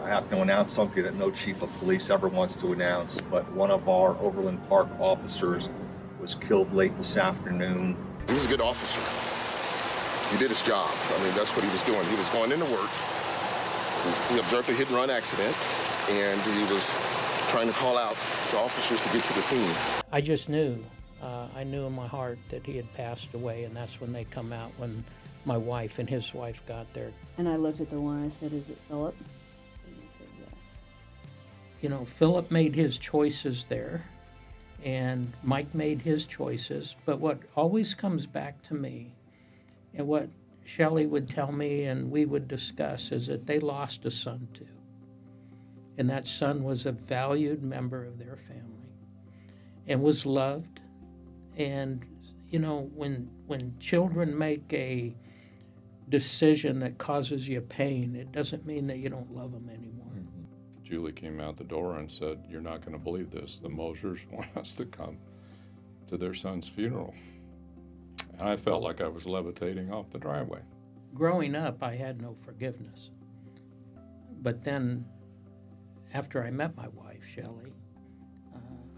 I have to announce something that no chief of police ever wants to announce, but one of our Overland Park officers was killed late this afternoon. He was a good officer. He did his job. I mean, that's what he was doing. He was going into work. He observed a hit-and-run accident, and he was trying to call out to officers to get to the scene. I just knew. I knew in my heart that he had passed away, and that's when they come out, when my wife and his wife got there. And I looked at the one, I said, "Is it Philip?" And he said, "Yes." You know, Philip made his choices there, and Mike made his choices, but what always comes back to me, and what Shelley would tell me and we would discuss, is that they lost a son too. And that son was a valued member of their family and was loved. And, you know, when children make a decision that causes you pain, it doesn't mean that you don't love them anymore. Julie came out the door and said, "You're not going to believe this. The Moshers want us to come to their son's funeral." And I felt like I was levitating off the driveway. Growing up, I had no forgiveness. But then, after I met my wife, Shelley,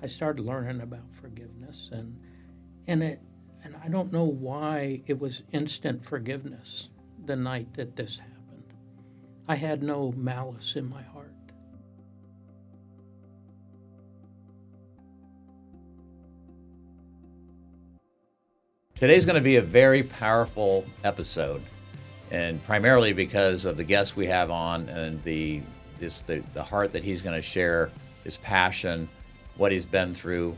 I started learning about forgiveness, and I don't know why it was instant forgiveness the night that this happened. I had no malice in my heart. Today's going to be a very powerful episode, and primarily because of the guests we have on and the heart that he's going to share, his passion, what he's been through,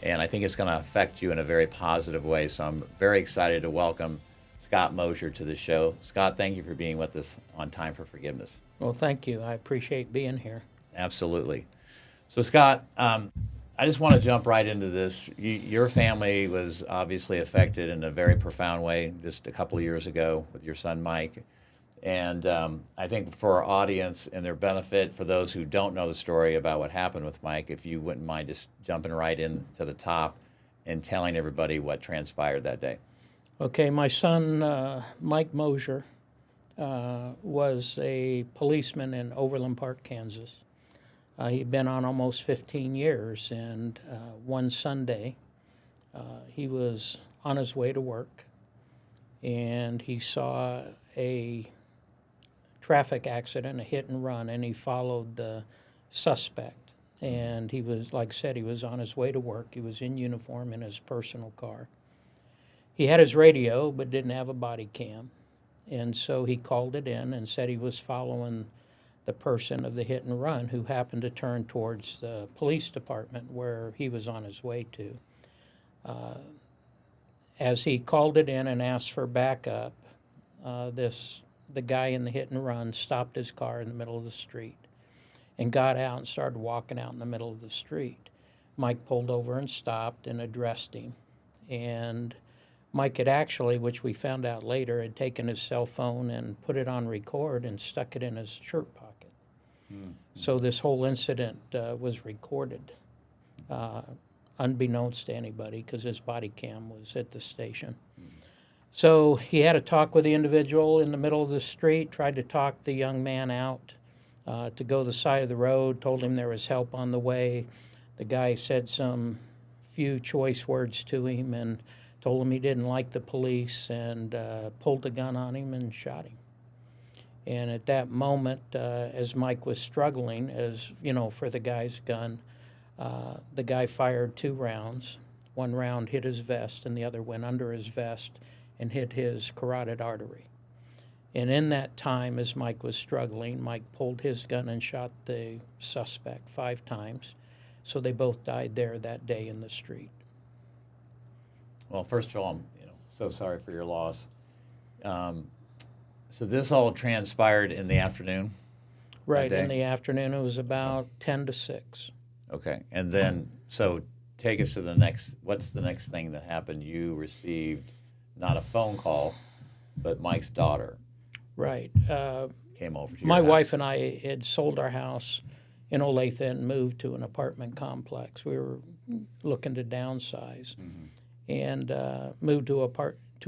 and I think it's going to affect you in a very positive way. So I'm very excited to welcome Scott Mosher to the show. Scott, thank you for being with us on Time for Forgiveness. Well, thank you. I appreciate being here. Absolutely. So, Scott, I just want to jump right into this. Your family was obviously affected in a very profound way just a couple of years ago with your son, Mike. And I think for our audience and their benefit, for those who don't know the story about what happened with Mike, if you wouldn't mind just jumping right into the top and telling everybody what transpired that day. Okay, my son, Mike Mosher, was a policeman in Overland Park, Kansas. He'd been on almost 15 years, and one Sunday, he was on his way to work, and he saw a traffic accident, a hit and run, and he followed the suspect. And he was, like I said, he was on his way to work. He was in uniform in his personal car. He had his radio, but didn't have a body cam, and so he called it in and said he was following the person of the hit and run who happened to turn towards the police department where he was on his way to. As he called it in and asked for backup, the guy in the hit and run stopped his car in the middle of the street and got out and started walking out in the middle of the street. Mike pulled over and stopped and addressed him. And Mike had actually, which we found out later, had taken his cell phone and put it on record and stuck it in his shirt pocket. Mm-hmm. So this whole incident was recorded, unbeknownst to anybody, because his body cam was at the station. Mm-hmm. So he had a talk with the individual in the middle of the street, tried to talk the young man out to go the side of the road, told him there was help on the way. The guy said some few choice words to him and told him he didn't like the police, and pulled a gun on him and shot him. And at that moment, as Mike was struggling, as you know, for the guy's gun, the guy fired 2 rounds. One round hit his vest, and the other went under his vest and hit his carotid artery. And in that time, as Mike was struggling, Mike pulled his gun and shot the suspect 5 times. So they both died there that day in the street. Well, first of all, I'm so sorry for your loss. So this all transpired in the afternoon? Right, in the afternoon. It was about 10 to 6. Okay, and then, so take us to the next, what's the next thing that happened? You received not a phone call, but Mike's daughter. Right. Came over to your My house. wife and I had sold our house in Olathe and moved to an apartment complex. We were looking to downsize. Mm-hmm. And moved to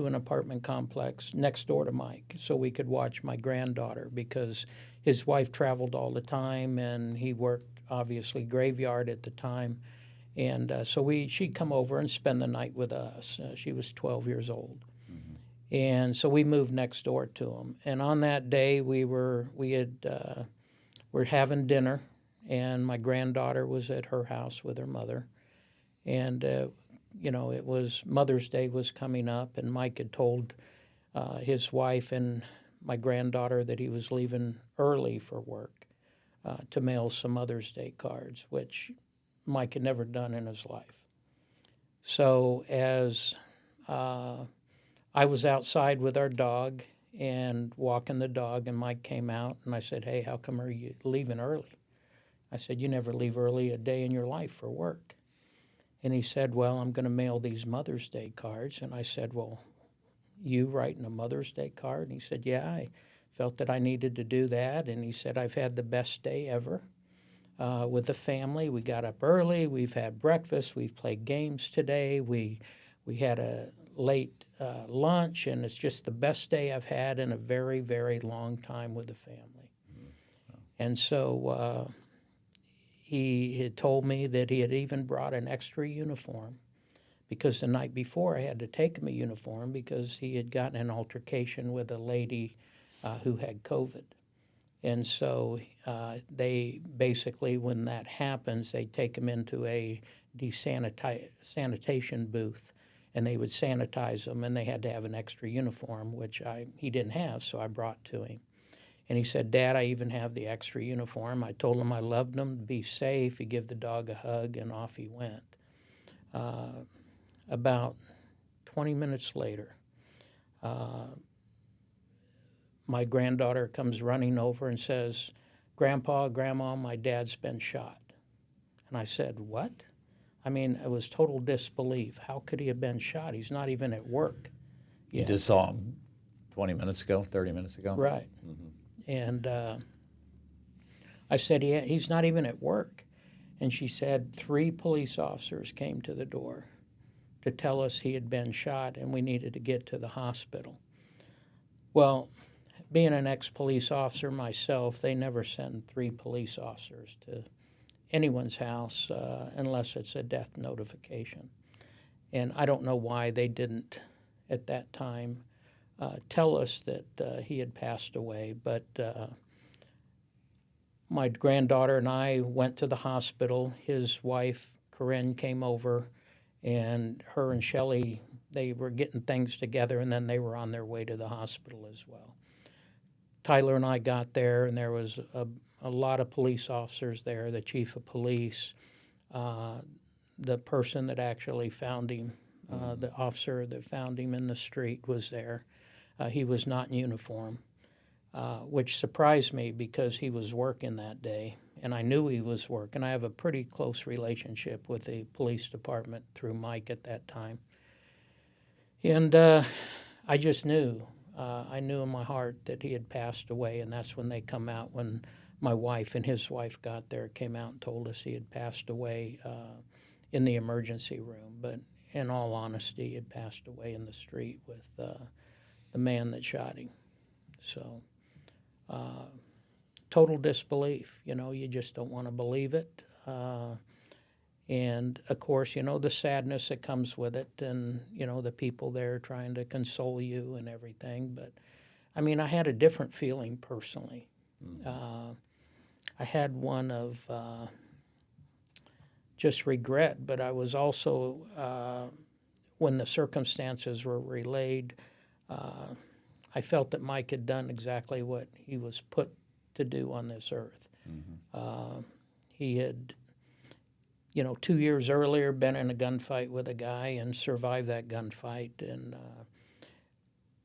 an apartment complex next door to Mike so we could watch my granddaughter, because his wife traveled all the time, and he worked obviously graveyard at the time. And so she'd come over and spend the night with us. She was 12 years old. And so we moved next door to him. And on that day, we were having dinner, and my granddaughter was at her house with her mother. And, it was Mother's Day was coming up, and Mike had told his wife and my granddaughter that he was leaving early for work to mail some Mother's Day cards, which Mike had never done in his life. So as I was outside with our dog and walking the dog, and Mike came out, and I said, "Hey, how come are you leaving early?" I said, "You never leave early a day in your life for work." And he said, "Well, I'm going to mail these Mother's Day cards." And I said, "Well, you writing a Mother's Day card?" And he said, "Yeah, I felt that I needed to do that." And he said, "I've had the best day ever with the family. We got up early. We've had breakfast. We've played games today. We had a late lunch, and it's just the best day I've had in a very, very long time with the family." And so he had told me that he had even brought an extra uniform, because the night before I had to take him a uniform because he had gotten an altercation with a lady who had COVID. And so they basically, when that happens, they take him into a sanitation booth, and they would sanitize him, and they had to have an extra uniform, which he didn't have, so I brought to him. And he said, "Dad, I even have the extra uniform." I told him I loved him, be safe. He gave the dog a hug, and off he went. About 20 minutes later, my granddaughter comes running over and says, "Grandpa, Grandma, my dad's been shot." And I said, "What?" I mean, it was total disbelief. How could he have been shot? He's not even at work You yet. just saw him 20 minutes ago, 30 minutes ago? Right. And I said, he's not even at work. And she said 3 police officers came to the door to tell us he had been shot and we needed to get to the hospital. Well, being an ex-police officer myself, they never send 3 police officers to anyone's house unless it's a death notification. And I don't know why they didn't at that time tell us that he had passed away, but my granddaughter and I went to the hospital. His wife, Corinne, came over, and her and Shelley, they were getting things together, and then they were on their way to the hospital as well. Tyler and I got there, and there was a lot of police officers there, the chief of police, the person that actually found him, the officer that found him in the street was there. He was not in uniform, which surprised me because he was working that day, and I knew he was working. I have a pretty close relationship with the police department through Mike at that time. And I just knew. I knew in my heart that he had passed away, and that's when they come out, when my wife and his wife got there, came out and told us he had passed away in the emergency room. But in all honesty, he had passed away in the street with the man that shot him. So total disbelief, you just don't want to believe it. And of course, the sadness that comes with it, and, the people there trying to console you and everything. But I mean, I had a different feeling personally. I had one of just regret, but I was also, when the circumstances were relayed, I felt that Mike had done exactly what he was put to do on this earth. He had, 2 years earlier been in a gunfight with a guy and survived that gunfight. And,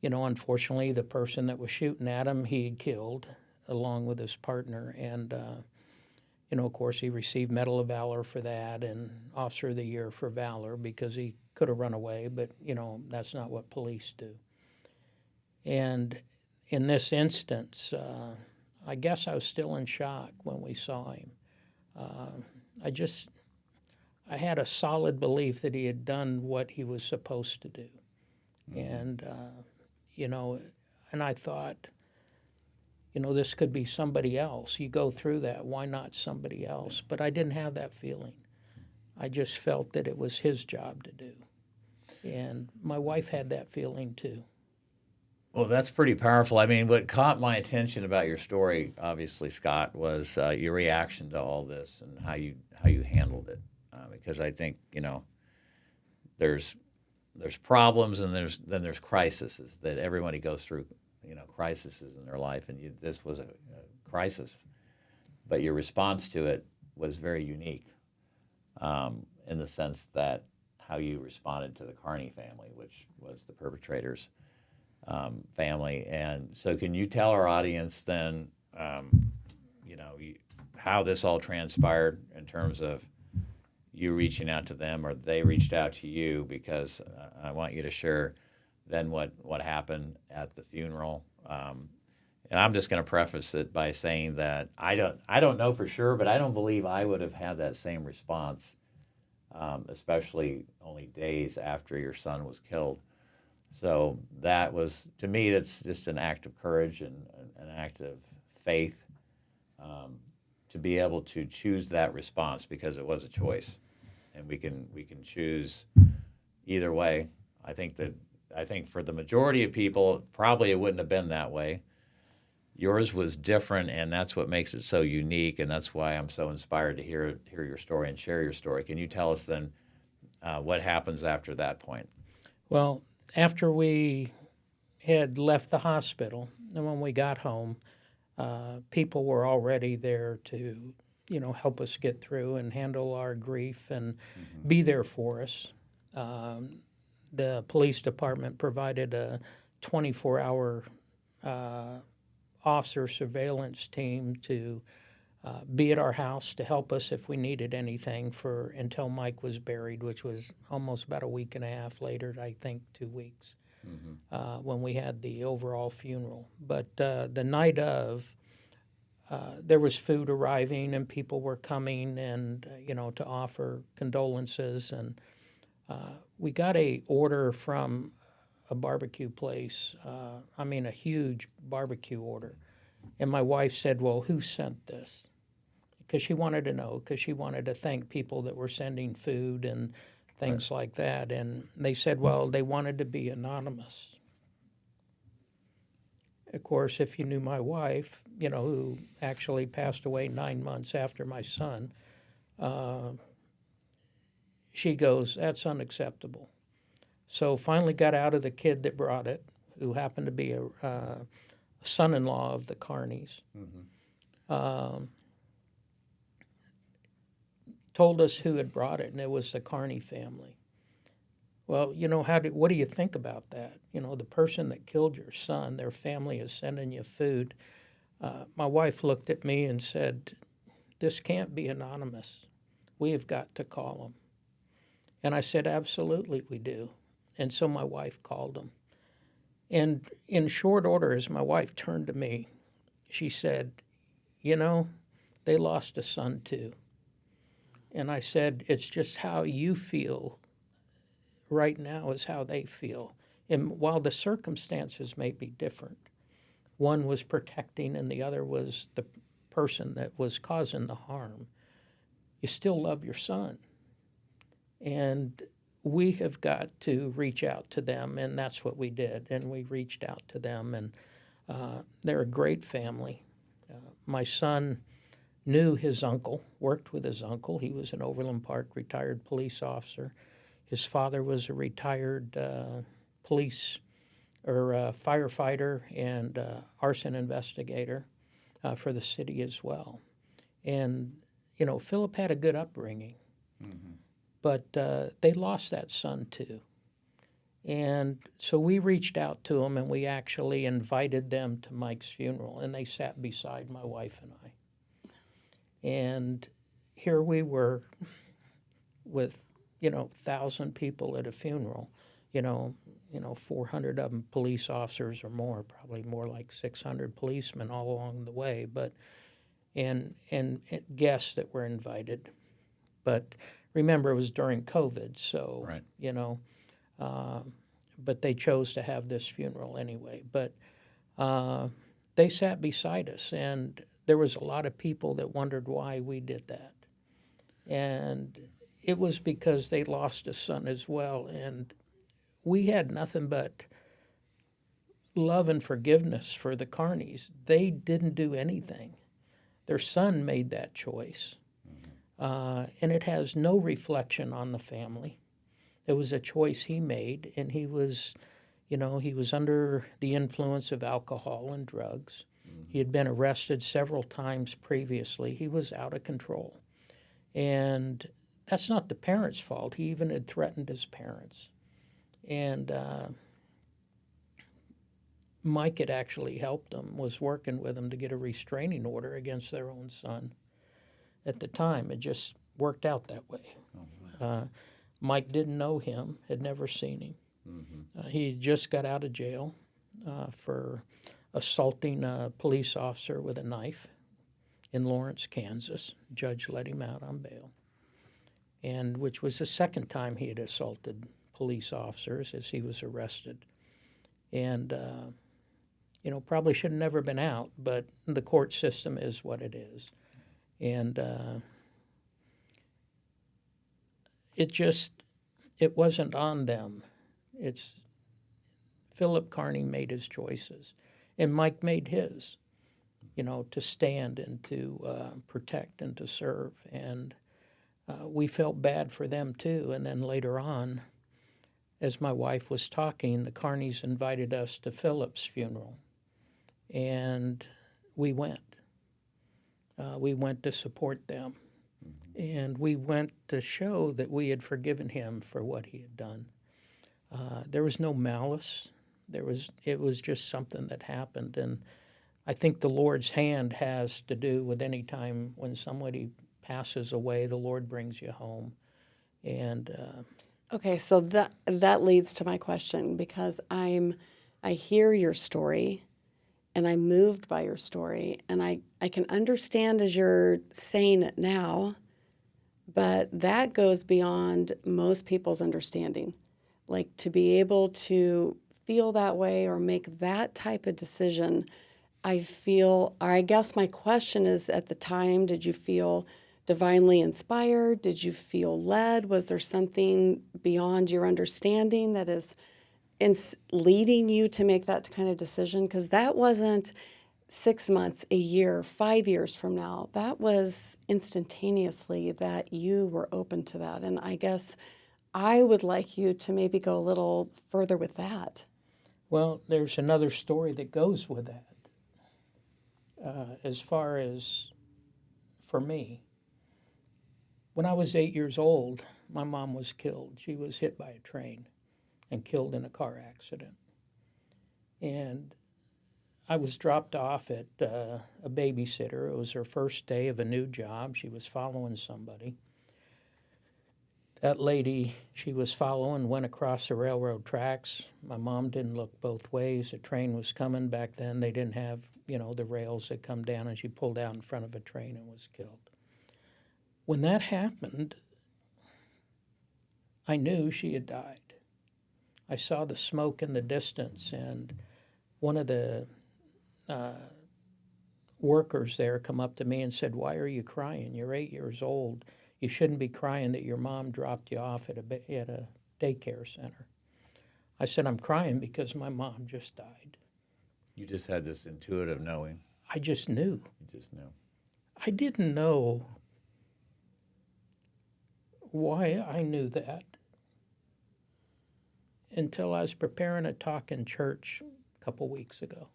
unfortunately, the person that was shooting at him, he had killed along with his partner. And, of course, he received Medal of Valor for that and Officer of the Year for Valor because he could have run away, but, that's not what police do. And in this instance, I guess I was still in shock when we saw him. I had a solid belief that he had done what he was supposed to do. And, and I thought, this could be somebody else. You go through that, why not somebody else? But I didn't have that feeling. I just felt that it was his job to do. And my wife had that feeling too. Well, that's pretty powerful. I mean, what caught my attention about your story, obviously, Scott, was your reaction to all this and how you handled it. Because I think there's problems and then there's crises that everybody goes through. Crises in their life, and this was a crisis, but your response to it was very unique, in the sense that how you responded to the Carney family, which was the perpetrator's family. And so can you tell our audience then, how this all transpired in terms of you reaching out to them or they reached out to you? Because I want you to share then what happened at the funeral. And I'm just going to preface it by saying that I don't know for sure, but I don't believe I would have had that same response, especially only days after your son was killed. So that was, to me, that's just an act of courage and an act of faith, to be able to choose that response, because it was a choice, and we can choose either way. I think for the majority of people, probably it wouldn't have been that way. Yours was different, and that's what makes it so unique, and that's why I'm so inspired to hear your story and share your story. Can you tell us then what happens after that point? Well, after we had left the hospital and when we got home, people were already there to, help us get through and handle our grief and be there for us. The police department provided a 24-hour officer surveillance team to be at our house to help us if we needed anything until Mike was buried, which was almost about a week and a half later, I think 2 weeks, when we had the overall funeral. But the night of, there was food arriving and people were coming and, to offer condolences. And we got a order from a barbecue place, a huge barbecue order. And my wife said, well, who sent this? Because she wanted to know, because she wanted to thank people that were sending food and things like that. And they said, well, they wanted to be anonymous. Of course, if you knew my wife, who actually passed away 9 months after my son, she goes, that's unacceptable. So finally got out of the kid that brought it, who happened to be a son-in-law of the Carneys. Told us who had brought it, and it was the Carney family. Well, what do you think about that? The person that killed your son, their family is sending you food. My wife looked at me and said, this can't be anonymous. We have got to call them. And I said, absolutely we do. And so my wife called them. And in short order, as my wife turned to me, she said, they lost a son too. And I said, it's just how you feel right now is how they feel. And while the circumstances may be different, one was protecting and the other was the person that was causing the harm, you still love your son. And we have got to reach out to them, and that's what we did. And we reached out to them, and they're a great family. My son knew his uncle, worked with his uncle. He was an Overland Park retired police officer. His father was a retired police or firefighter and arson investigator for the city as well. And, Philip had a good upbringing. But they lost that son too. And so we reached out to them, and we actually invited them to Mike's funeral, and they sat beside my wife and I. And here we were with, 1,000 people at a funeral, 400 of them police officers or more, probably more like 600 policemen all along the way, but and guests that were invited. But remember, it was during COVID, so, but they chose to have this funeral anyway. But they sat beside us, and there was a lot of people that wondered why we did that. And it was because they lost a son as well, and we had nothing but love and forgiveness for the Carneys. They didn't do anything. Their son made that choice, and it has no reflection on the family. It was a choice he made, and he was under the influence of alcohol and drugs. He had been arrested several times previously. He was out of control. And that's not the parents' fault. He even had threatened his parents. And Mike had actually helped them, was working with them to get a restraining order against their own son. At the time, it just worked out that way. Mike didn't know him, had never seen him. He just got out of jail for assaulting a police officer with a knife in Lawrence, Kansas. Judge let him out on bail, and which was the second time he had assaulted police officers as he was arrested. And, probably should have never been out, but the court system is what it is. And it wasn't on them. It's Philip Carney made his choices, and Mike made his, to stand and to protect and to serve. And we felt bad for them too. And then later on, as my wife was talking, the Carneys invited us to Philip's funeral, and we went. We went to support them, and we went to show that we had forgiven him for what he had done. There was no malice. It was just something that happened, and I think the Lord's hand has to do with any time when somebody passes away, the Lord brings you home. And Okay, so that leads to my question, because I hear your story, and I'm moved by your story, and I can understand as you're saying it now, but that goes beyond most people's understanding. Like, to be able to feel that way or make that type of decision, I guess my question is, at the time, did you feel divinely inspired? Did you feel led? Was there something beyond your understanding that is leading you to make that kind of decision? Because that wasn't 6 months, a year, 5 years from now. That was instantaneously that you were open to that. And I guess I would like you to maybe go a little further with that. well, there's another story that goes with that. As far as for me, when I was 8 years old, my mom was killed. She was hit by a train and killed in a car accident. And I was dropped off at a babysitter. It was her first day of a new job. She was following somebody. That lady she was following went across the railroad tracks. My mom didn't look both ways. A train was coming. Back then they didn't have, the rails that come down, and she pulled out in front of a train and was killed. When that happened, I knew she had died. I saw the smoke in the distance, and one of the workers there come up to me and said, "Why are you crying? You're 8 years old. You shouldn't be crying that your mom dropped you off at a daycare center." I said, "I'm crying because my mom just died." You just had this intuitive knowing. I just knew. You just knew. I didn't know why I knew that until I was preparing a talk in church a couple weeks ago.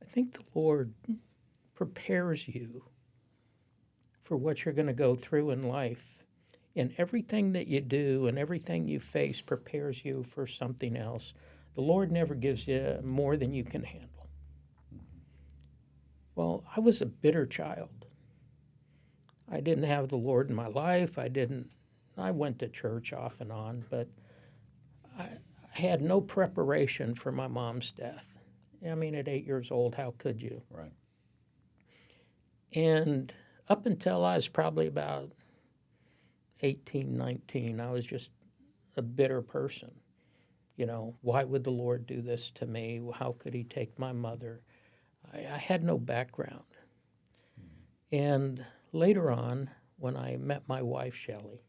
I think the Lord prepares you for what you're going to go through in life. And everything that you do and everything you face prepares you for something else. The Lord never gives you more than you can handle. Well, I was a bitter child. I didn't have the Lord in my life. I went to church off and on, but I had no preparation for my mom's death. I mean, at 8 years old, how could you? Right. And up until I was probably about 18, 19, I was just a bitter person. You know, why would the Lord do this to me? How could he take my mother? I had no background. And later on, when I met my wife, Shelley,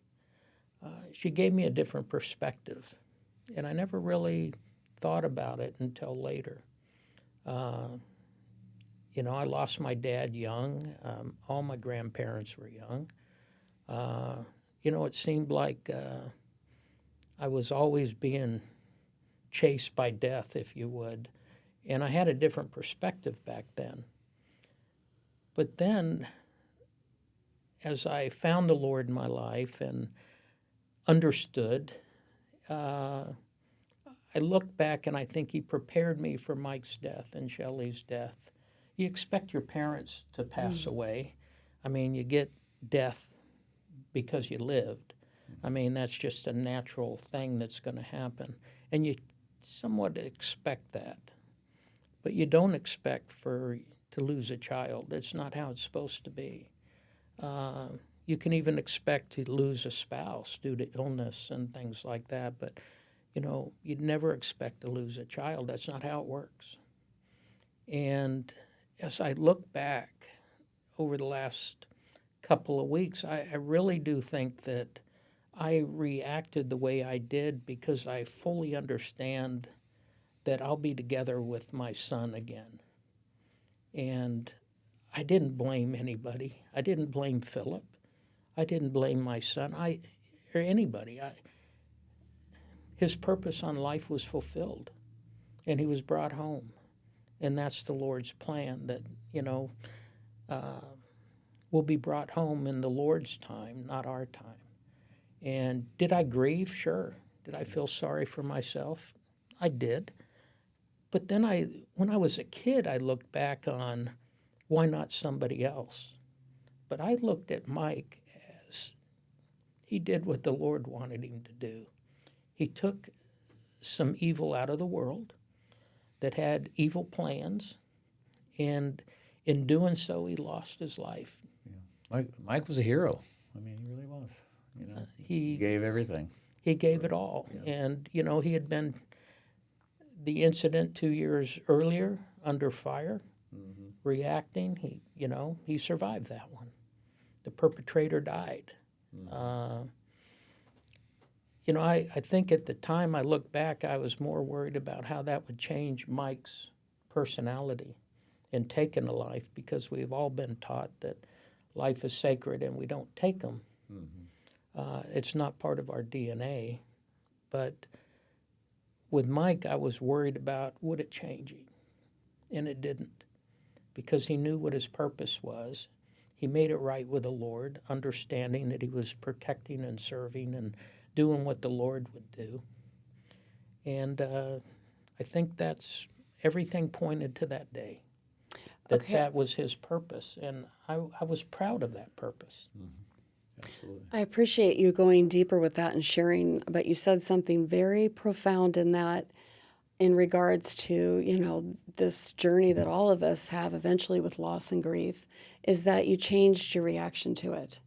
she gave me a different perspective. And I never really thought about it until later. You know, I lost my dad young. All my grandparents were young. You know, it seemed like I was always being chased by death, if you would. And I had a different perspective back then. But then, as I found the Lord in my life and understood, I look back and I think he prepared me for Mike's death and Shelley's death. You expect your parents to pass away. I mean, you get death because you lived. I mean, that's just a natural thing that's going to happen. And you somewhat expect that. But you don't expect to lose a child. That's not how it's supposed to be. You can even expect to lose a spouse due to illness and things like that. But, you know, you'd never expect to lose a child. That's not how it works. And as I look back over the last couple of weeks, I really do think that I reacted the way I did because I fully understand that I'll be together with my son again. And I didn't blame anybody. I didn't blame Philip. I didn't blame my son or anybody. His purpose on life was fulfilled, and he was brought home. And that's the Lord's plan, that, you know, we'll be brought home in the Lord's time, not our time. And did I grieve? Sure. Did I feel sorry for myself? I did. But then when I was a kid, I looked back on why not somebody else? But I looked at Mike as he did what the Lord wanted him to do. He took some evil out of the world that had evil plans, and in doing so, he lost his life. Yeah. Mike was a hero. I mean, he really was. You know, he gave everything. He gave it all. Yeah. And, you know, he had been the incident 2 years earlier under fire, reacting. He survived that one. The perpetrator died. You know, I think at the time I look back, I was more worried about how that would change Mike's personality in taking a life, because we've all been taught that life is sacred and we don't take them. It's not part of our DNA. But with Mike, I was worried about, would it change him? And it didn't, because he knew what his purpose was. He made it right with the Lord, understanding that he was protecting and serving and doing what the Lord would do. And I think that's everything pointed to that day, that was his purpose. And I was proud of that purpose. Absolutely. I appreciate you going deeper with that and sharing, but you said something very profound in that, in regards to, you know, this journey that all of us have eventually with loss and grief, is that you changed your reaction to it.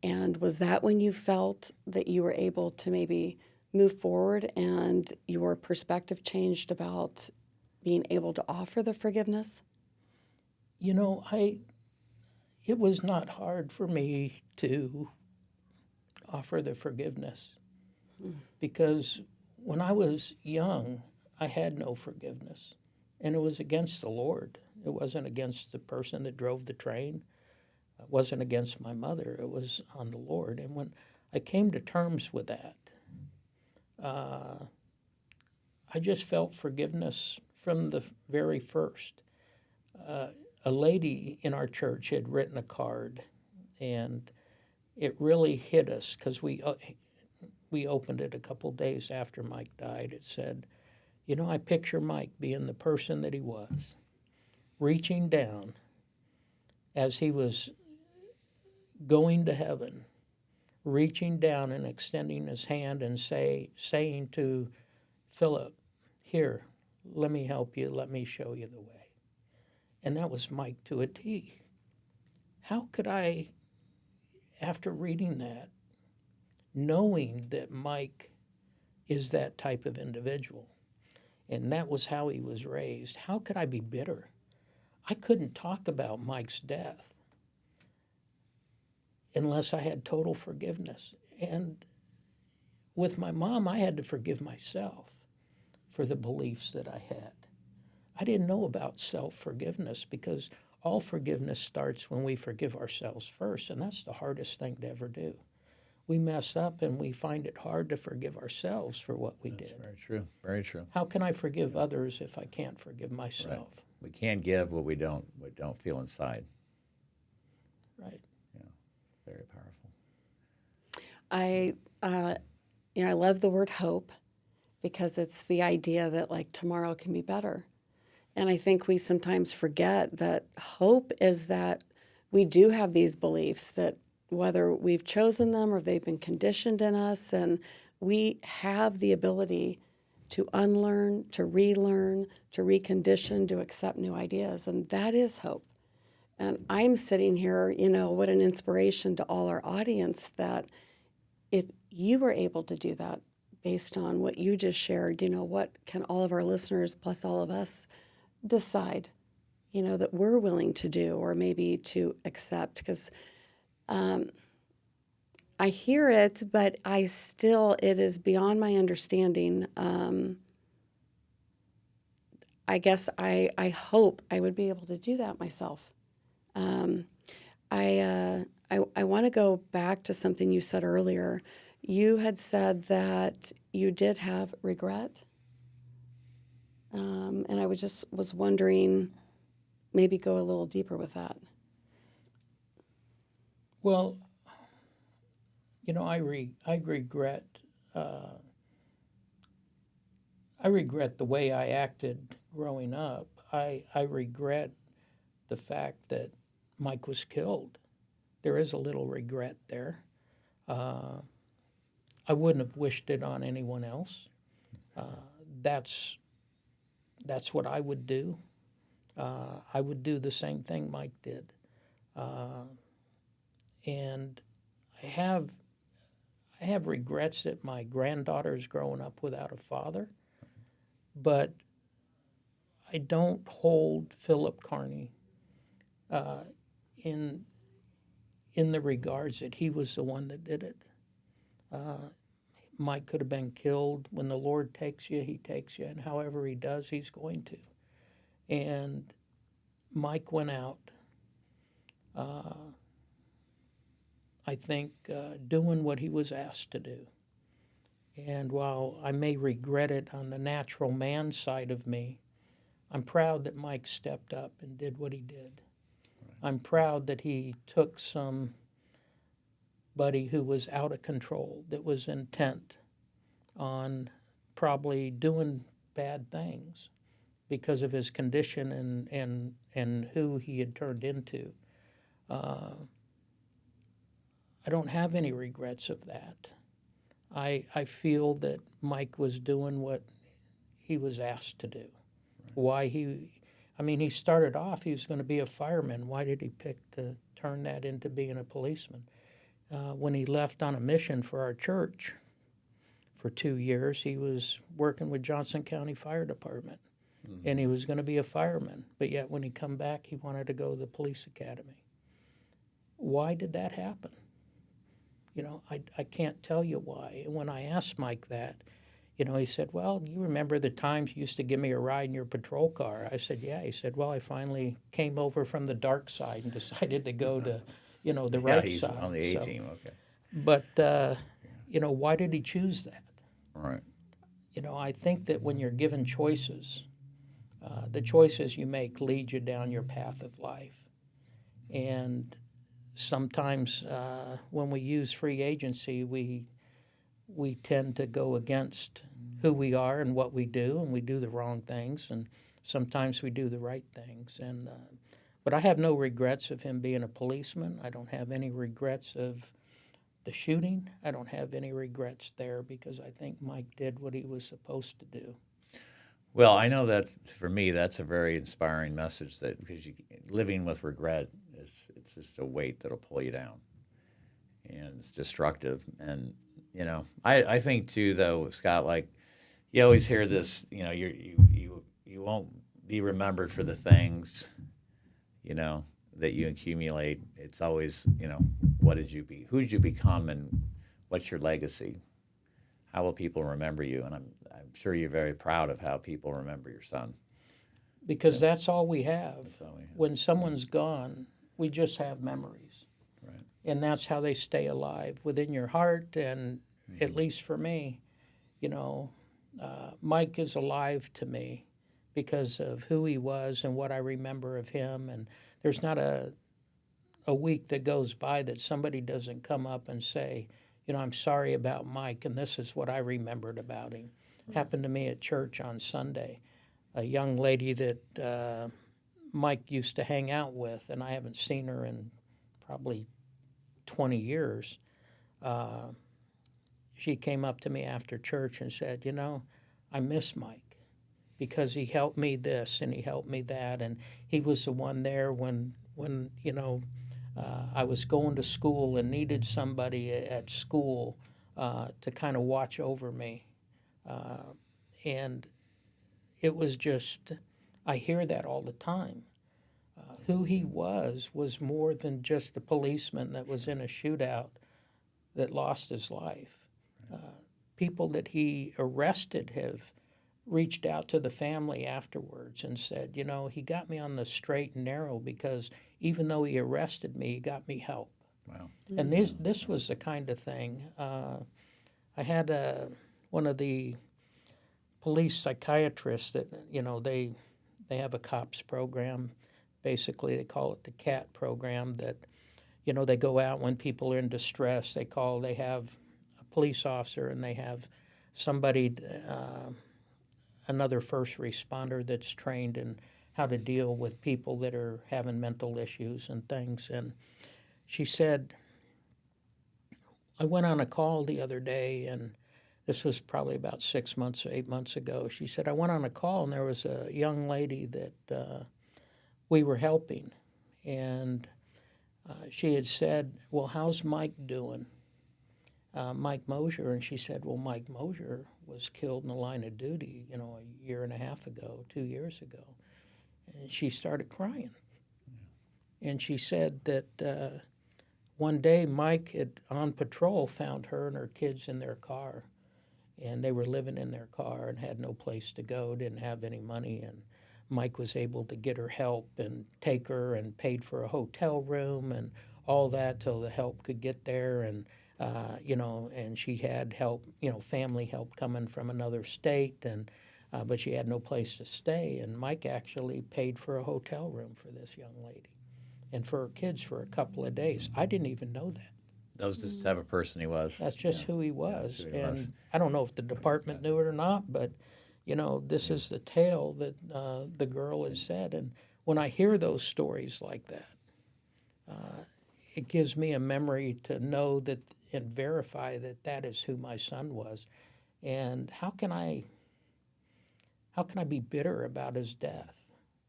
And was that when you felt that you were able to maybe move forward and your perspective changed about being able to offer the forgiveness? You know, it was not hard for me to offer the forgiveness, because when I was young, I had no forgiveness, and it was against the Lord. It wasn't against the person that drove the train. It wasn't against my mother. It was on the Lord. And when I came to terms with that, I just felt forgiveness from the very first. A lady in our church had written a card, and it really hit us, because we opened it a couple days after Mike died. It said, you know, I picture Mike being the person that he was, reaching down as he was going to heaven, reaching down and extending his hand and saying to Philip, here, let me help you, let me show you the way. And that was Mike to a T. How could I, after reading that, knowing that Mike is that type of individual. And that was how he was raised. How could I be bitter? I couldn't talk about Mike's death unless I had total forgiveness. And with my mom, I had to forgive myself for the beliefs that I had. I didn't know about self-forgiveness because all forgiveness starts when we forgive ourselves first, and that's the hardest thing to ever do. We mess up and we find it hard to forgive ourselves for what we did. Very true. Very true. How can I forgive others if I can't forgive myself? We can't give what we don't feel inside. Right. Yeah. Very powerful. I love the word hope because it's the idea that like tomorrow can be better. And I think we sometimes forget that hope is that we do have these beliefs that whether we've chosen them or they've been conditioned in us, and we have the ability to unlearn, to relearn, to recondition, to accept new ideas. And that is hope. And I'm sitting here, what an inspiration to all our audience that if you were able to do that based on what you just shared, what can all of our listeners plus all of us decide, that we're willing to do or maybe to accept? Because I hear it, but it is beyond my understanding. I guess I hope I would be able to do that myself. I want to go back to something you said earlier. You had said that you did have regret. And I was wondering, maybe go a little deeper with that. Well, I regret. I regret the way I acted growing up. I regret the fact that Mike was killed. There is a little regret there. I wouldn't have wished it on anyone else. That's what I would do. I would do the same thing Mike did. And I have regrets that my granddaughter's growing up without a father, but I don't hold Philip Carney in the regards that he was the one that did it. Mike could have been killed. When the Lord takes you, he takes you, and however he does, he's going to. And Mike went out, I think, doing what he was asked to do. And while I may regret it on the natural man side of me, I'm proud that Mike stepped up and did what he did. I'm proud that he took somebody who was out of control, that was intent on probably doing bad things because of his condition and who he had turned into. I don't have any regrets of that. I feel that Mike was doing what he was asked to do. Why he started off, he was going to be a fireman. Why did he pick to turn that into being a policeman? When he left on a mission for our church for 2 years, he was working with Johnson County Fire Department, and he was going to be a fireman. But yet when he come back, he wanted to go to the police academy. Why did that happen? I can't tell you why. And when I asked Mike that, he said, well, you remember the times you used to give me a ride in your patrol car? I said, yeah. He said, well, I finally came over from the dark side and decided to go to, the right he's side. on the A-team, okay. But, why did he choose that? Right. I think that when you're given choices, the choices you make lead you down your path of life. And sometimes when we use free agency, we tend to go against who we are and what we do, and we do the wrong things, and sometimes we do the right things. And but I have no regrets of him being a policeman. I don't have any regrets of the shooting. I don't have any regrets there because I think Mike did what he was supposed to do. Well, I know that for me, that's a very inspiring message. That because living with regret it's just a weight that'll pull you down, and it's destructive. And You know, I think too, though, Scott, like you always hear this, you know, you won't be remembered for the things, you know, that you accumulate. It's always, you know, who did you become, and what's your legacy? How will people remember you? And I'm sure you're very proud of how people remember your son. Because that's all we have. That's all we have. When someone's gone, we just have memories. Right. And that's how they stay alive within your heart. And at least for me, you know, Mike is alive to me because of who he was and what I remember of him. And there's not a week that goes by that somebody doesn't come up and say, you know, I'm sorry about Mike, and this is what I remembered about him. Happened to me at church on Sunday. A young lady that Mike used to hang out with, and I haven't seen her in probably 20 years. She came up to me after church and said, you know, I miss Mike because he helped me this and he helped me that, and he was the one there when you know, I was going to school and needed somebody at school to kind of watch over me. And it was just, I hear that all the time. Who he was more than just a policeman that was in a shootout that lost his life. People that he arrested have reached out to the family afterwards and said, you know, he got me on the straight and narrow because even though he arrested me, he got me help. Wow. And this was the kind of thing. I had one of the police psychiatrists that, you know, they have a COPS program. Basically, they call it the CAT program, that, you know, they go out when people are in distress. They have a police officer and they have somebody, another first responder that's trained in how to deal with people that are having mental issues and things. And she said, I went on a call the other day, and this was probably about 6 months, 8 months ago. She said, I went on a call, and there was a young lady that we were helping. And she had said, well, how's Mike doing? Mike Mosher. And she said, well, Mike Mosher was killed in the line of duty, you know, a year and a half ago, 2 years ago. And she started crying. And she said that one day Mike had, on patrol, found her and her kids in their car. And they were living in their car and had no place to go, didn't have any money. And Mike was able to get her help and take her and paid for a hotel room and all that till the help could get there. And, you know, and she had help, you know, family help coming from another state, and but she had no place to stay. And Mike actually paid for a hotel room for this young lady and for her kids for a couple of days. I didn't even know that. That was just the type of person he was. That's just who he was. That's who he And was. I don't know if the department knew it or not, but, you know, this is the tale that the girl has said. And when I hear those stories like that, it gives me a memory to know that and verify that that is who my son was. And how can I be bitter about his death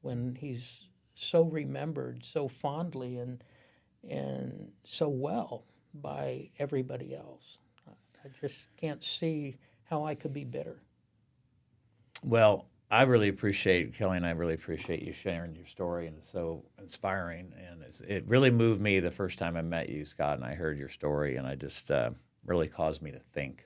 when he's so remembered so fondly and so well by everybody else? I just can't see how I could be bitter. Well, I really appreciate, Kelly and I really appreciate you sharing your story, and it's so inspiring. And it really moved me the first time I met you, Scott, and I heard your story, and I just really caused me to think.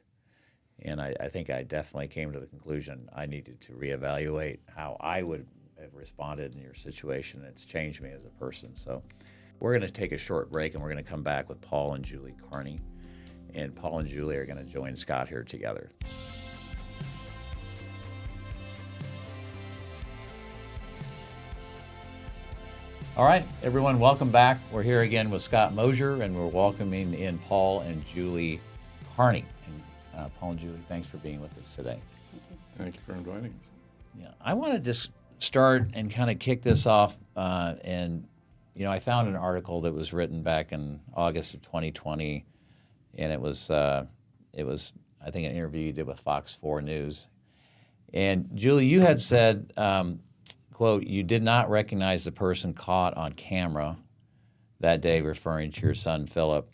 And I think I definitely came to the conclusion I needed to reevaluate how I would have responded in your situation. It's changed me as a person. So we're going to take a short break, and we're going to come back with Paul and Julie Carney. And Paul and Julie are going to join Scott here together. All right, everyone, welcome back. We're here again with Scott Mosher, and we're welcoming in Paul and Julie Carney. And Paul and Julie, thanks for being with us today. Thank you for inviting us. Yeah, I want to just start and kind of kick this off. And you know, I found an article that was written back in August of 2020, and it was I think an interview you did with Fox 4 News. And Julie, you had said, quote, you did not recognize the person caught on camera that day, referring to your son Philip.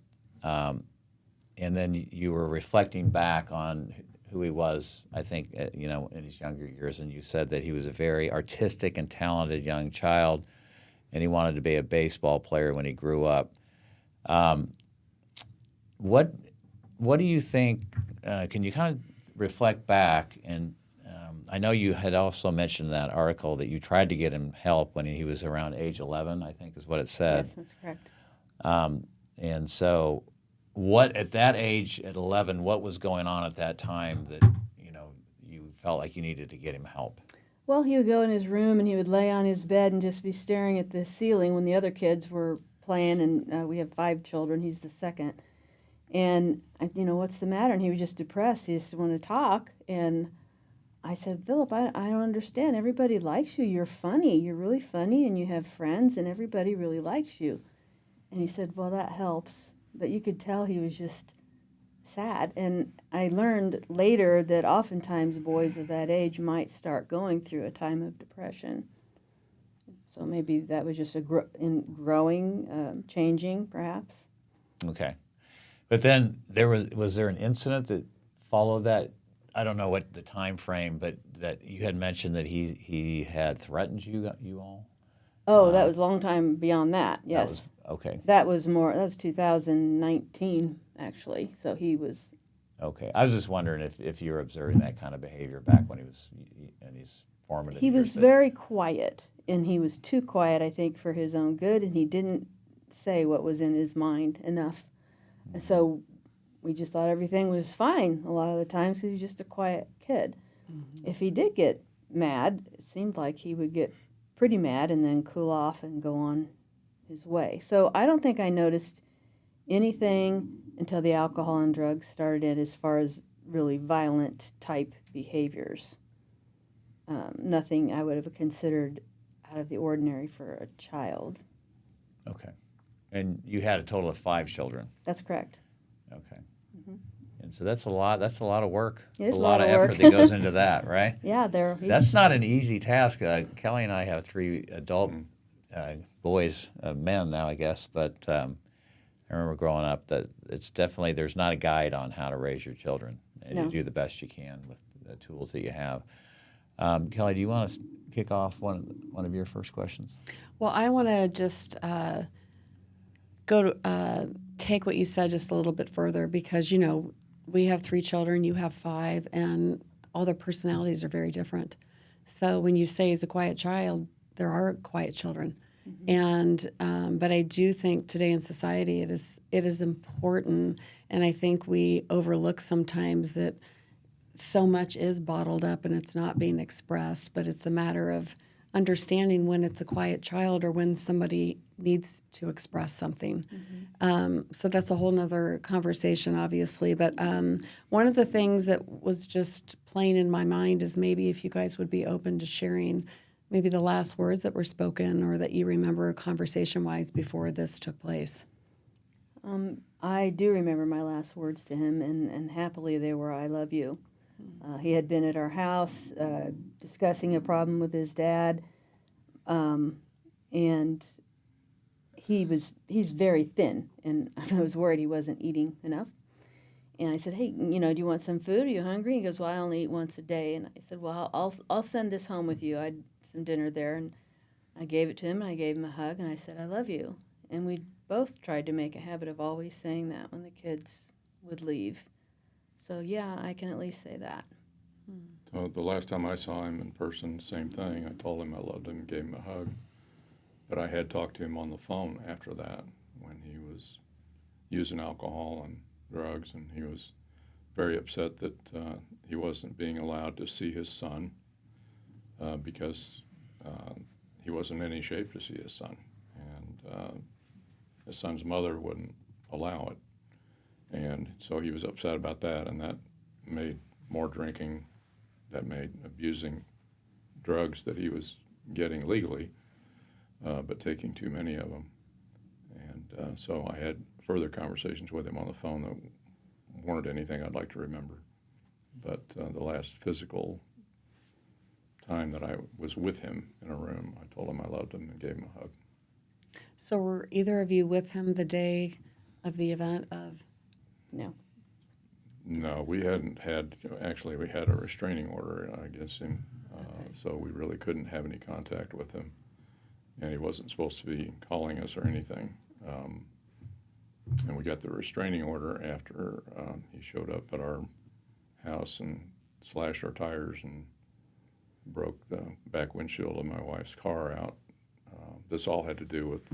and then you were reflecting back on who he was, I think, in his younger years, and you said that he was a very artistic and talented young child, and he wanted to be a baseball player when he grew up. What do you think? Can you kind of reflect back? And I know you had also mentioned in that article that you tried to get him help when he was around age 11, I think is what it said. Yes, that's correct. And so, what at that age, at 11, what was going on at that time that you felt like you needed to get him help? Well, he would go in his room and he would lay on his bed and just be staring at the ceiling when the other kids were playing, and we have 5 children. He's the second. And, what's the matter? And he was just depressed. He just wanted to talk. And I said, Philip, I don't understand. Everybody likes you. You're funny. You're really funny, and you have friends, and everybody really likes you. And he said, well, that helps. But you could tell he was just sad. And I learned later that oftentimes boys of that age might start going through a time of depression. So maybe that was just growing, changing, perhaps. Okay. But then was there an incident that followed that? I don't know what the time frame, but that you had mentioned that he had threatened you all? Oh, that was a long time beyond that, yes. Okay. That was 2019, actually. So he was... Okay. I was just wondering if you were observing that kind of behavior back when he was in his formative years. He was very quiet, and he was too quiet, I think, for his own good, and he didn't say what was in his mind enough. And so we just thought everything was fine a lot of the times because he was just a quiet kid. Mm-hmm. If he did get mad, it seemed like he would get pretty mad and then cool off and go on his way. So I don't think I noticed anything until the alcohol and drugs started in as far as really violent type behaviors. Nothing I would have considered out of the ordinary for a child. Okay. And you had a total of 5 children. That's correct. Okay. Mm-hmm. And so that's a lot of work. It's a lot of effort that goes into that, right? Yeah, that's not an easy task. Kelly and I have 3 adult boys, men now, I guess, but I remember growing up that it's definitely, there's not a guide on how to raise your children. And No. you do the best you can with the tools that you have. Kelly, do you want to kick off one of your first questions? Well, I want to just take what you said just a little bit further because, we have 3 children, you have 5, and all their personalities are very different. So when you say he's a quiet child, there are quiet children. Mm-hmm. And but I do think today in society it is important, and I think we overlook sometimes that so much is bottled up and it's not being expressed, but it's a matter of understanding when it's a quiet child or when somebody needs to express something. Mm-hmm. So that's a whole nother conversation, obviously. But one of the things that was just playing in my mind is maybe if you guys would be open to sharing maybe the last words that were spoken or that you remember conversation-wise before this took place. I do remember my last words to him, and happily they were, "I love you." He had been at our house discussing a problem with his dad, and he's very thin, and I was worried he wasn't eating enough. And I said, "Hey, do you want some food? Are you hungry?" He goes, "Well, I only eat once a day." And I said, "Well, I'll send this home with you. I had some dinner there," and I gave it to him, and I gave him a hug, and I said, "I love you." And we both tried to make a habit of always saying that when the kids would leave. So, yeah, I can at least say that. So the last time I saw him in person, same thing. I told him I loved him and gave him a hug. But I had talked to him on the phone after that when he was using alcohol and drugs, and he was very upset that he wasn't being allowed to see his son because he wasn't in any shape to see his son. And his son's mother wouldn't allow it. And so he was upset about that, and that made more drinking, that made abusing drugs that he was getting legally, but taking too many of them. And so I had further conversations with him on the phone that weren't anything I'd like to remember. But the last physical time that I was with him in a room, I told him I loved him and gave him a hug. So were either of you with him the day of the event of? No. No, we hadn't had, actually, we had a restraining order against him, so we really couldn't have any contact with him. And he wasn't supposed to be calling us or anything. And we got the restraining order after he showed up at our house and slashed our tires and broke the back windshield of my wife's car out. This all had to do with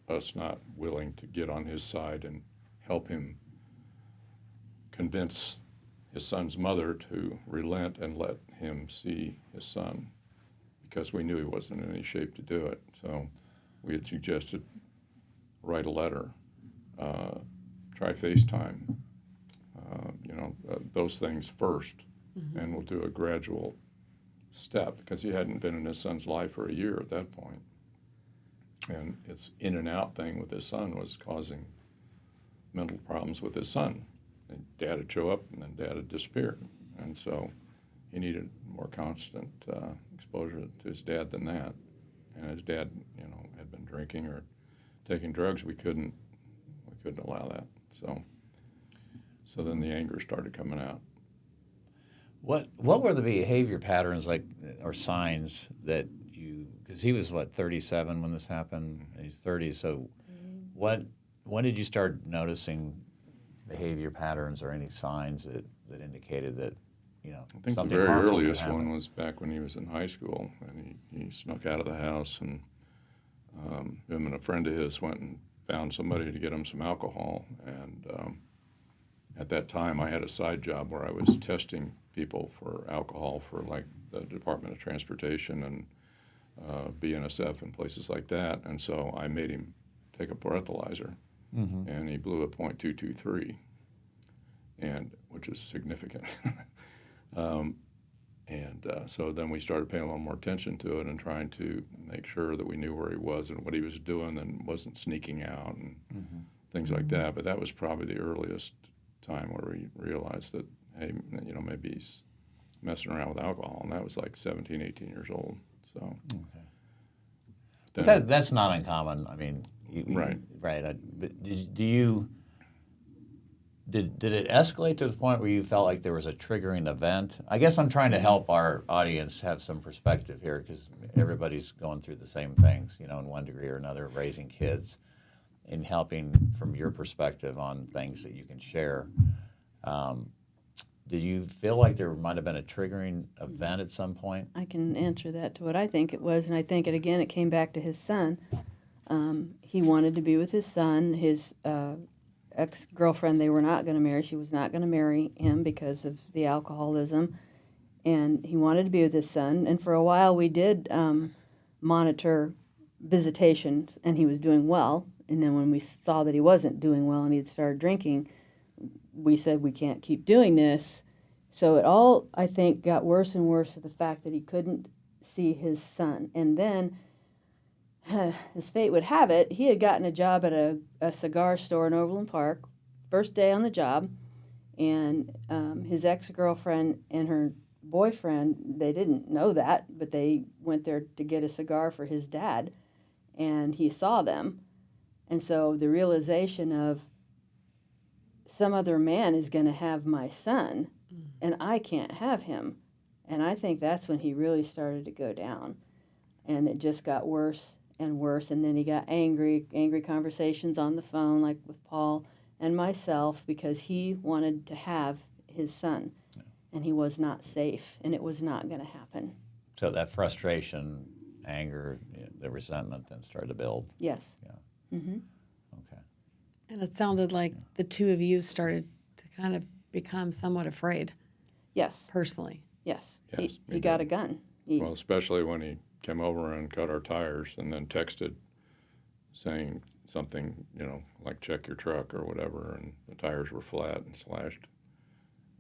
us not willing to get on his side and help him convince his son's mother to relent and let him see his son, because we knew he wasn't in any shape to do it. So we had suggested write a letter, try FaceTime, those things first, and we'll do a gradual step, because he hadn't been in his son's life for a year at that point. And his in and out thing with his son was causing mental problems with his son. And Dad would show up, and then Dad would disappear. And so he needed more constant exposure to his dad than that. And his dad, had been drinking or taking drugs. We couldn't allow that. So then the anger started coming out. What were the behavior patterns like, or signs that you? Because he was 37 when this happened, and he's 30. So, when did you start noticing behavior patterns or any signs that indicated that, I think the something very harmful could earliest happen? one was back when he was in high school, and he snuck out of the house, and him and a friend of his went and found somebody to get him some alcohol. And at that time, I had a side job where I was testing people for alcohol for like the Department of Transportation and BNSF and places like that. And so I made him take a breathalyzer, and he blew a .223, and which is significant. So then we started paying a little more attention to it and trying to make sure that we knew where he was and what he was doing and wasn't sneaking out and things like that. But that was probably the earliest time where we realized that, hey, maybe he's messing around with alcohol, and that was like 17, 18 years old. So, But that's not uncommon. I mean, Right. But did it escalate to the point where you felt like there was a triggering event? I guess I'm trying to help our audience have some perspective here, because everybody's going through the same things, in one degree or another, raising kids, and helping from your perspective on things that you can share. Did you feel like there might have been a triggering event at some point? I can answer that to what I think it was, and I think it came back to his son. He wanted to be with his son. His ex-girlfriend, they were not going to marry. She was not going to marry him because of the alcoholism, and he wanted to be with his son. And for a while, we did monitor visitations, and he was doing well. And then when we saw that he wasn't doing well and he'd started drinking, we said, we can't keep doing this. So it all, I think, got worse and worse to the fact that he couldn't see his son. And then, as fate would have it, he had gotten a job at a cigar store in Overland Park, first day on the job, and his ex-girlfriend and her boyfriend, they didn't know that, but they went there to get a cigar for his dad, and he saw them. And so the realization of, some other man is going to have my son, and I can't have him. And I think that's when he really started to go down. And it just got worse and worse. And then he got angry conversations on the phone, like with Paul and myself, because he wanted to have his son. Yeah. And he was not safe, and it was not going to happen. So that frustration, anger, the resentment then started to build. Yes. Yeah. Mm-hmm. Okay. And it sounded like the two of you started to kind of become somewhat afraid. Yes. Personally. Yes. Yes, He got a gun. Well, especially when he came over and cut our tires and then texted saying something, like check your truck or whatever, and the tires were flat and slashed.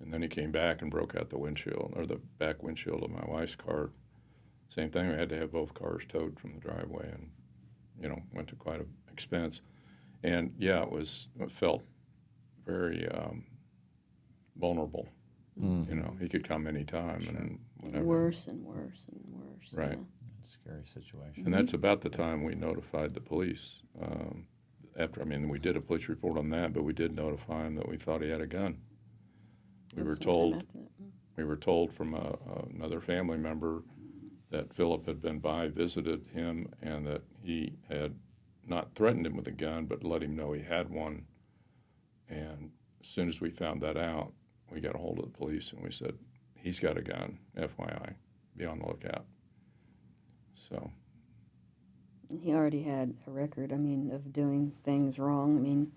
And then he came back and broke out the windshield, or the back windshield of my wife's car. Same thing, we had to have both cars towed from the driveway, and, went to quite an expense. And, yeah, it felt very vulnerable. He could come anytime, and whatever. Worse and worse and worse. Right. Yeah. Scary situation. And that's about the time we notified the police. We did a police report on that, but we did notify him that we thought he had a gun. We were Sometime told after that. we were told from another family member that Philip had been by, visited him, and that he had not threatened him with a gun, but let him know he had one. And as soon as we found that out, we got a hold of the police and we said, he's got a gun, FYI, be on the lookout. So, And he already had a record, I mean, of doing things wrong. I mean,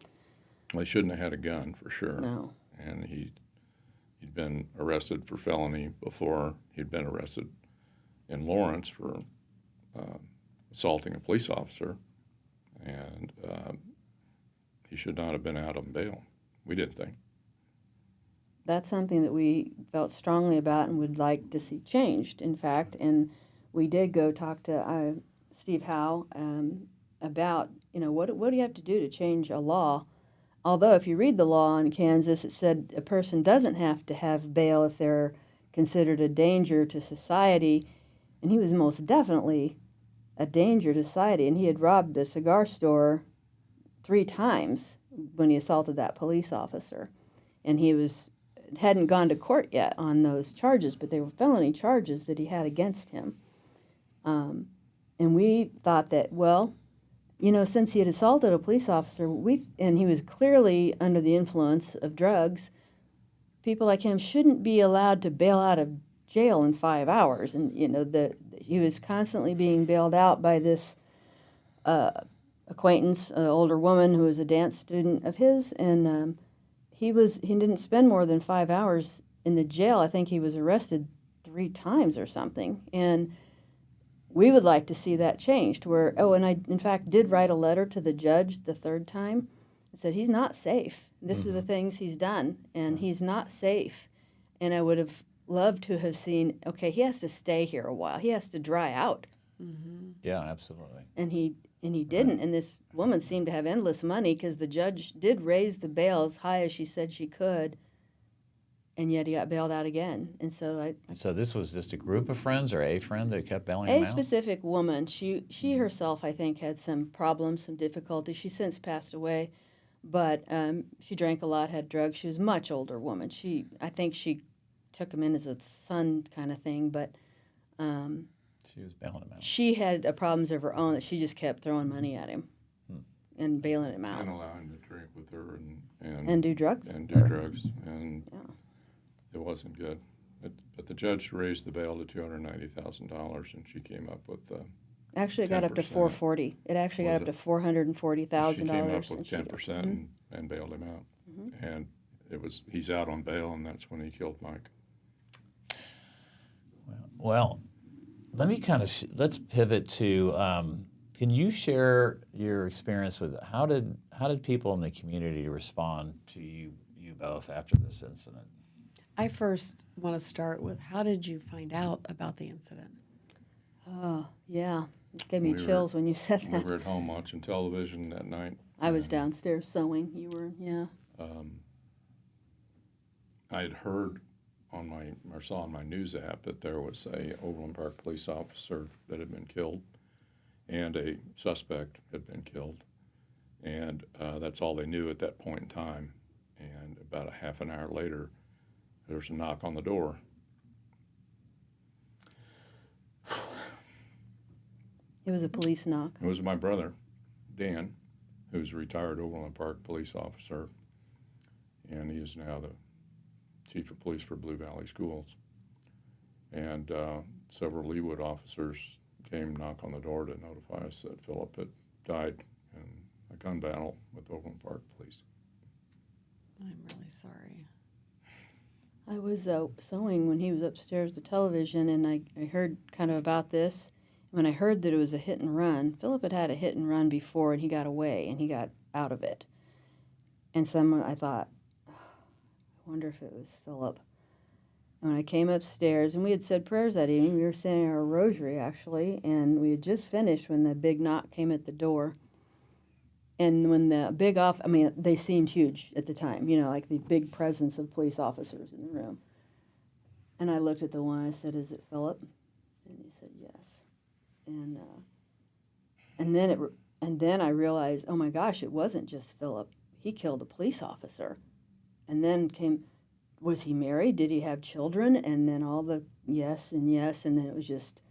well, he shouldn't have had a gun for sure. no. And he'd been arrested for felony before. He'd been arrested in Lawrence for assaulting a police officer, and he should not have been out on bail. We didn't think. That's something that we felt strongly about and would like to see changed, in fact. And we did go talk to Steve Howe about, you know, what do you have to do to change a law? Although if you read the law in Kansas, it said a person doesn't have to have bail if they're considered a danger to society. And he was most definitely a danger to society. And he had robbed a cigar store 3 times when he assaulted that police officer. And he hadn't gone to court yet on those charges, but they were felony charges that he had against him. And we thought that, well, you know, since he had assaulted a police officer, and he was clearly under the influence of drugs, people like him shouldn't be allowed to bail out of jail in 5 hours. And, you know, he was constantly being bailed out by this acquaintance, an older woman who was a dance student of his, and he didn't spend more than 5 hours in the jail. I think he was arrested 3 times or something. And we would like to see that changed where, and I, in fact, did write a letter to the judge the 3rd time and said, he's not safe. This are the things he's done, and he's not safe. And I would have loved to have seen, okay, he has to stay here a while. He has to dry out. Mm-hmm. Yeah, absolutely. And he didn't. And this woman seemed to have endless money because the judge did raise the bail as high as she said she could, and yet he got bailed out again. And so So this was just a group of friends or a friend that kept bailing him a out? specific woman, she herself, I think, had some problems, some difficulties. She's since passed away, but she drank a lot, had drugs. She was a much older woman. I think she took him in as a son kind of thing, but She was bailing him out. she had problems of her own that she just kept throwing money at him and bailing him out. And allow him to drink with her And do drugs. And do drugs. And Yeah. it wasn't good. But the judge raised the bail to $290,000, and she came up with Actually, it got up to 10%. $440,000. It actually got Was up to it? $440,000. She came up with and she did. 10% and bailed him out. And he's out on bail, and that's when he killed Mike. Well, let me let's pivot to. Can you share your experience with how did people in the community respond to you both after this incident? I first want to start with, how did you find out about the incident? Oh, yeah. It gave me We were- chills when you said We that. were at home watching television that night. I was downstairs sewing. You were, yeah. I had heard or saw on my news app that there was a Overland Park police officer that had been killed, and a suspect had been killed, and that's all they knew at that point in time. And about a half an hour later, there was a knock on the door. It was a police knock. It was my brother, Dan, who's a retired Overland Park police officer, and he is now the chief of police for Blue Valley Schools. And several Leawood officers came knock on the door to notify us that Philip had died in a gun battle with Overland Park police. I'm really sorry. I was sewing when he was upstairs with the television, and I heard kind of about this. When I heard that it was a hit and run, Philip had a hit and run before, and he got away, and he got out of it. And I thought, I wonder if it was Philip. And when I came upstairs, and we had said prayers that evening, we were saying our rosary, actually, and we had just finished when the big knock came at the door. And when the they seemed huge at the time, like the big presence of police officers in the room. And I looked at the one, I said, "Is it Philip?" And he said, "Yes." And then I realized, oh my gosh, it wasn't just Philip. He killed a police officer. And then was he married? Did he have children? And then all the yes and yes, and then it was just,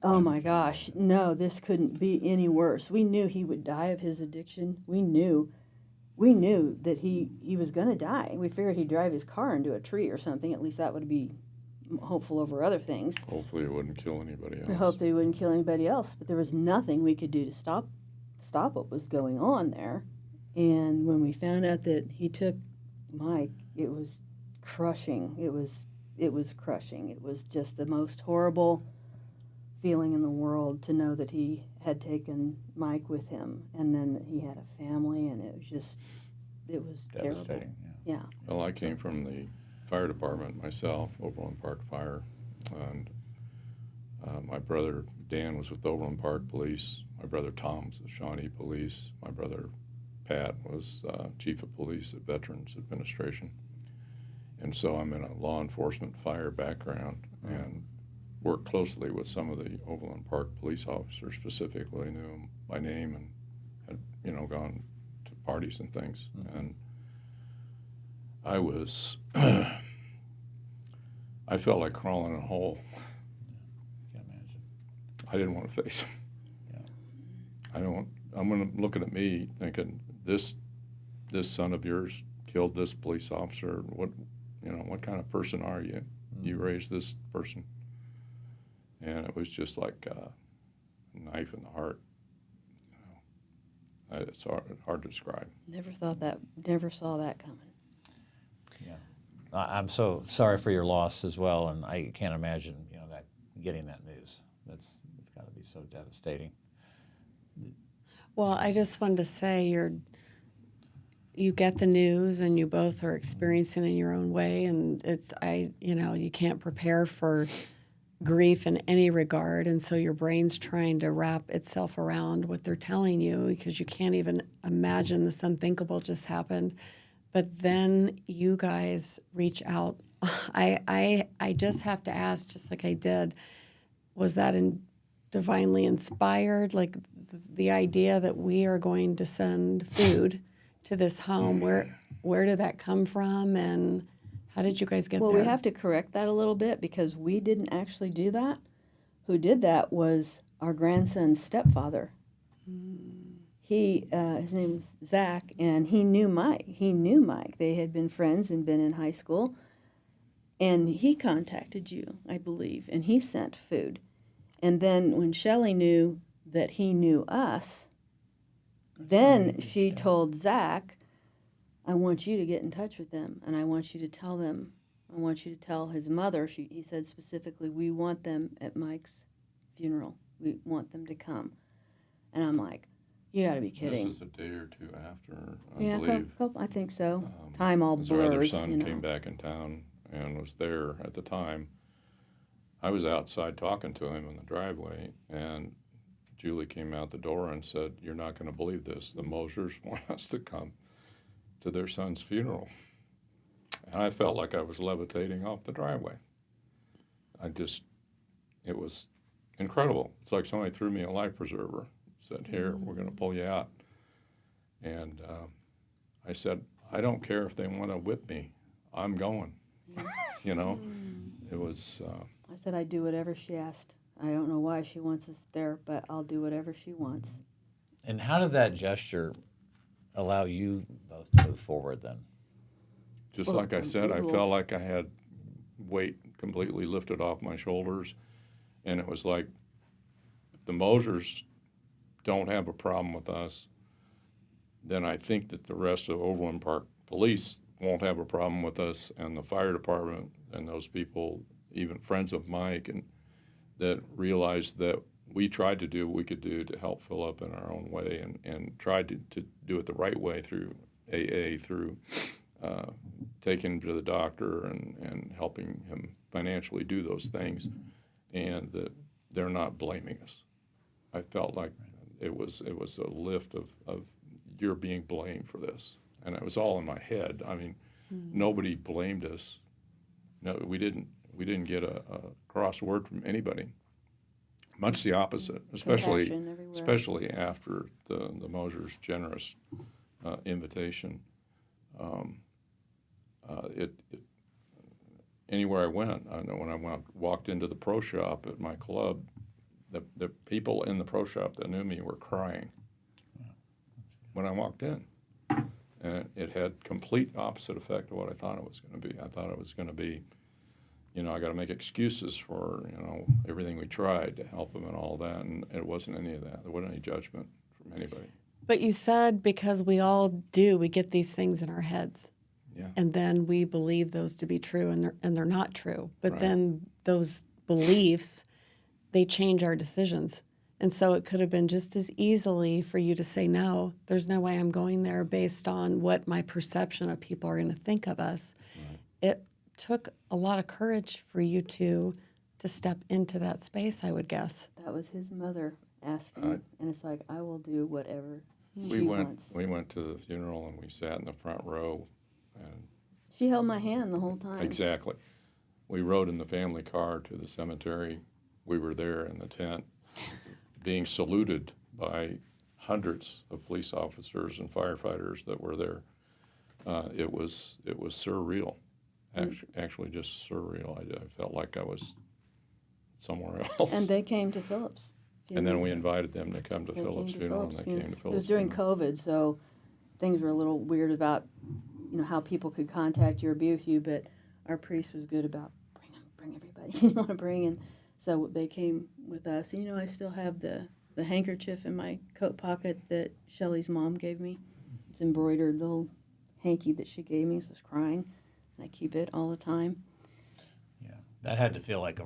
oh my gosh, no, this couldn't be any worse. We knew he would die of his addiction. We knew that he was going to die. We figured he'd drive his car into a tree or something. At least that would be hopeful over other things. Hopefully it wouldn't kill anybody else. We hoped they wouldn't kill anybody else, but there was nothing we could do to stop what was going on there. And when we found out that he took Mike, it was crushing. It was crushing. It was just the most horrible feeling in the world to know that he had taken Mike with him, and then that he had a family, and it was Devastating. terrible. Yeah. Well, I came from the fire department myself, Overland Park Fire, and my brother Dan was with Overland Park Police. My brother Tom was with Shawnee Police. My brother Pat was chief of police at Veterans Administration. And so I'm in a law enforcement fire background and worked closely with some of the Overland Park police officers specifically. I knew them by name and had, gone to parties and things. And I was, I felt like crawling in a hole. Can't imagine. I didn't want to face him. Yeah. I'm looking at me thinking, this son of yours killed this police officer. What kind of person are you? You raised this person. And it was just like a knife in the heart. It's hard to describe. Never saw that coming. Yeah. I'm so sorry for your loss as well, and I can't imagine, that getting that news. It's got to be so devastating. Well, I just wanted to say you get the news and you both are experiencing it in your own way, and you can't prepare for grief in any regard, and so your brain's trying to wrap itself around what they're telling you because you can't even imagine this unthinkable just happened. But then you guys reach out. I just have to ask, just like I did, was that divinely inspired? Like the idea that we are going to send food to this home, where did that come from, and how did you guys get there? Well, we have to correct that a little bit because we didn't actually do that. Who did that was our grandson's stepfather. His name was Zach, and he knew Mike. They had been friends and been in high school. And he contacted you, I believe, and he sent food. And then when Shelley knew that he knew us, then she told Zach, I want you to get in touch with them, and I want you to tell them, I want you to tell his mother, he said specifically, we want them at Mike's funeral. We want them to come. And I'm like, you got to be kidding. This is a day or two after, I believe. I think so. Time all blurs. Our other son came back in town and was there at the time. I was outside talking to him in the driveway, and Julie came out the door and said, you're not going to believe this. The Moshers want us to come to their son's funeral. And I felt like I was levitating off the driveway. It was incredible. It's like somebody threw me a life preserver, said, here, we're going to pull you out. And I said, I don't care if they want to whip me. I'm going. It was... I said I'd do whatever she asked. I don't know why she wants us there, but I'll do whatever she wants. And how did that gesture allow you both to move forward then? Just like I said, I felt like I had weight completely lifted off my shoulders. And it was like, if the Moshers don't have a problem with us, then I think that the rest of Overland Park Police won't have a problem with us, and the fire department and those people, even friends of Mike, and that realized that we tried to do what we could do to help Philip in our own way, and tried to do it the right way through AA, through taking him to the doctor and helping him financially do those things, and that they're not blaming us. I felt like it was a lift of you're being blamed for this, and it was all in my head. I mean, nobody blamed us. No, we didn't get a cross word from anybody. Much the opposite, especially after the Mosher's generous invitation. anywhere I went. I know when I walked into the pro shop at my club, the people in the pro shop that knew me were crying when I walked in. And it had complete opposite effect of what I thought it was going to be. I thought it was going to be, you know, I got to make excuses for, you know, everything we tried to help them and all that, and it wasn't any of that. There wasn't any judgment from anybody. But you said because we all do, we get these things in our heads. Yeah. And then we believe those to be true, and they're not true. But Right. then those beliefs, they change our decisions. And so it could have been just as easily for you to say, no, there's no way I'm going there based on what my perception of people are going to think of us. Right. It took a lot of courage for you to step into that space, I would guess. That was his mother asking, and it's like, I will do whatever We she went wants. we went to the funeral and we sat in the front row, and She held my hand the whole time. exactly. We rode in the family car to the cemetery. We were there in the tent, being saluted by hundreds of police officers and firefighters that were there. It was surreal, actually just surreal. I felt like I was somewhere else. And they came to Phillips. And then we invited them to come to They Phillips' came to funeral, Phillips' and they funeral. came to It Phillips' was during funeral. COVID, so things were a little weird about, how people could contact you or be with you, but our priest was good about bring everybody you want to bring, and so they came with us. And, I still have the handkerchief in my coat pocket that Shelley's mom gave me. It's embroidered little hanky that she gave me, so I was crying, and I keep it all the time. Yeah, that had to feel like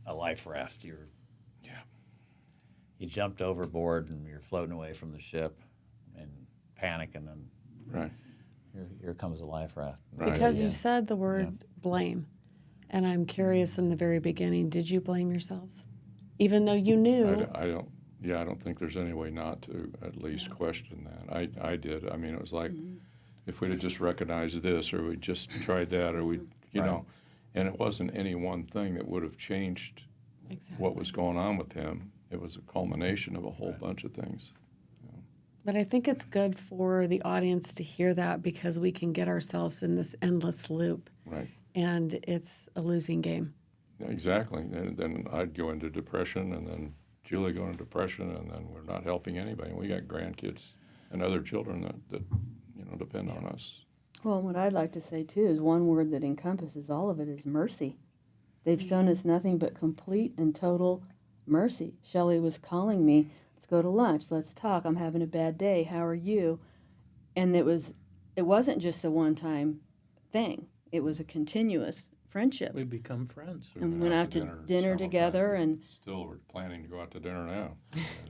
a life raft. You jumped overboard and you're floating away from the ship and panic, and then Right. here comes a life raft. Right. Because Yeah. you said the word blame. And I'm curious in the very beginning, did you blame yourselves? Even though you knew. I don't think there's any way not to at least question that. I did. I mean, it was like, if we'd have just recognized this, or we just tried that, or we, Right. and it wasn't any one thing that would have changed Exactly. what was going on with him. It was a culmination of a whole bunch of things. But I think it's good for the audience to hear that, because we can get ourselves in this endless loop, Right. and it's a losing game. Yeah, exactly. And then I'd go into depression, and then Julie go into depression, and then we're not helping anybody. We got grandkids and other children that depend on us. Well, what I'd like to say, too, is one word that encompasses all of it is mercy. They've shown us nothing but complete and total mercy. Shelley was calling me, let's go to lunch, let's talk, I'm having a bad day, how are you? And it wasn't just a one-time thing. It was a continuous friendship. We become friends. So And we went out to dinner several together, times. and Still, we're planning to go out to dinner now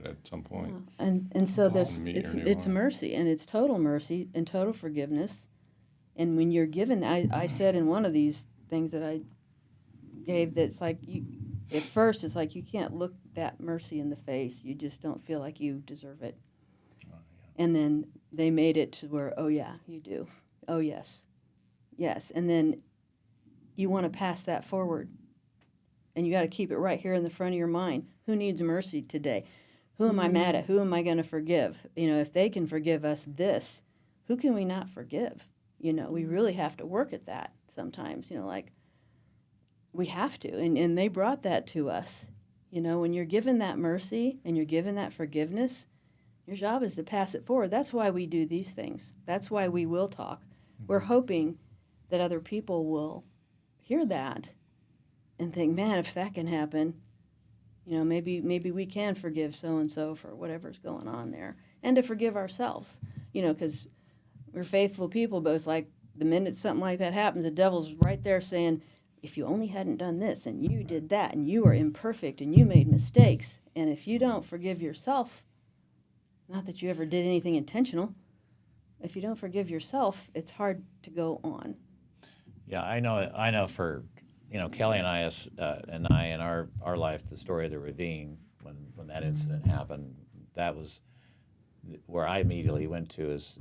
at some point. and so Go this and meet your new it's wife. mercy, and it's total mercy and total forgiveness. And when you're given, I said in one of these things that I gave, that it's like at first it's like you can't look that mercy in the face. You just don't feel like you deserve it. And then they made it to where, oh yeah, you do. Oh yes. Yes. And then you want to pass that forward. And you got to keep it right here in the front of your mind. Who needs mercy today? Who am I mad at? Who am I going to forgive? If they can forgive us this, who can we not forgive? We really have to work at that sometimes, like we have to. And they brought that to us. When you're given that mercy and you're given that forgiveness, your job is to pass it forward. That's why we do these things. That's why we will talk. We're hoping that other people will hear that and think, man, if that can happen, maybe we can forgive so-and-so for whatever's going on there. And to forgive ourselves, because we're faithful people, but it's like the minute something like that happens, the devil's right there saying, if you only hadn't done this and you did that and you are imperfect and you made mistakes, and if you don't forgive yourself, not that you ever did anything intentional, if you don't forgive yourself, it's hard to go on. Yeah, I know for, Kelly and I, in our life, the story of the ravine, when that incident happened, that was where I immediately went to is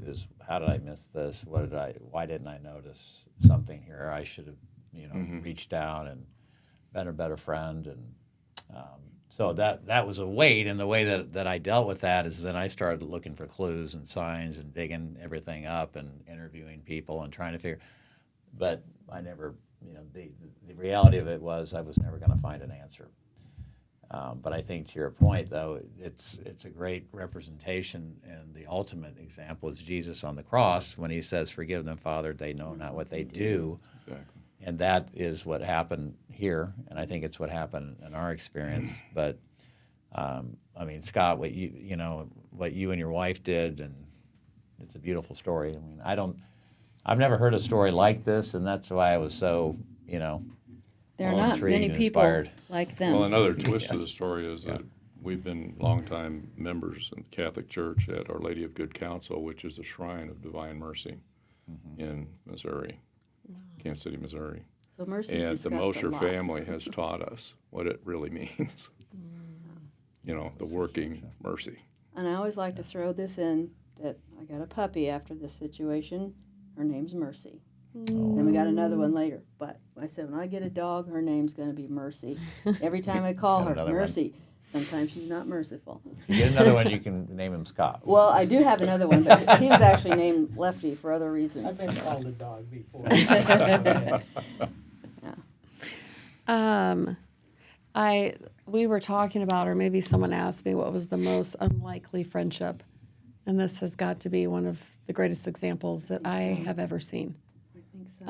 how did I miss this? Why didn't I notice something here? I should have, reached out and been a better friend. And so that was a weight. And the way that I dealt with that is then I started looking for clues and signs and digging everything up and interviewing people and trying to figure, but I never, the reality of it was I was never going to find an answer. But I think to your point, though, it's a great representation, and the ultimate example is Jesus on the cross when he says, "Forgive them, Father, they know not what they do." Exactly. And that is what happened here, and I think it's what happened in our experience. But I mean, Scott, what you and your wife did, and it's a beautiful story. I mean, I've never heard a story like this, and that's why I was so, There are all not intrigued many and people inspired. like them. Well, another twist to Yes. the story is Yeah. that we've been longtime members in the Catholic Church at Our Lady of Good Counsel, which is a shrine of divine mercy in Missouri, Kansas City, Missouri. So Mercy's And the discussed a Mosher lot. family has taught us what it really means. The working mercy. And I always like to throw this in that I got a puppy after this situation. Her name's Mercy. Then we got another one later. But I said, when I get a dog, her name's going to be Mercy. Every time I call Got her, another one. Mercy. Sometimes she's not merciful. If you get another one, you can name him Scott. Well, I do have another one, but he was actually named Lefty for other reasons. I've been called a dog before. We were talking about, or maybe someone asked me, what was the most unlikely friendship, and this has got to be one of the greatest examples that I have ever seen. I think so.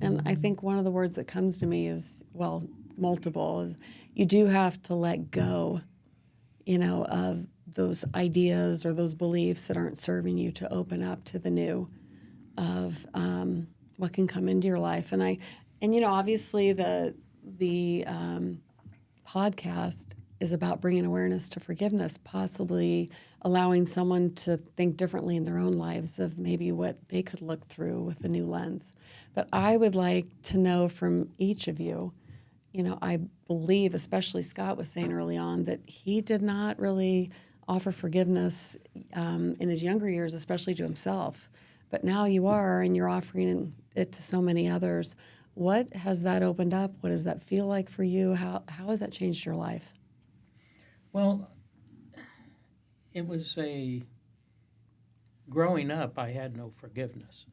And I think one of the words that comes to me is, well, multiple, is you do have to let go, of those ideas or those beliefs that aren't serving you to open up to the new of what can come into your life. And obviously the podcast is about bringing awareness to forgiveness, possibly allowing someone to think differently in their own lives of maybe what they could look through with a new lens. But I would like to know from each of you, I believe, especially Scott was saying early on, that he did not really offer forgiveness in his younger years, especially to himself. But now you are, and you're offering it to so many others. What has that opened up? What does that feel like for you? How has that changed your life? Well, it was growing up, I had no forgiveness.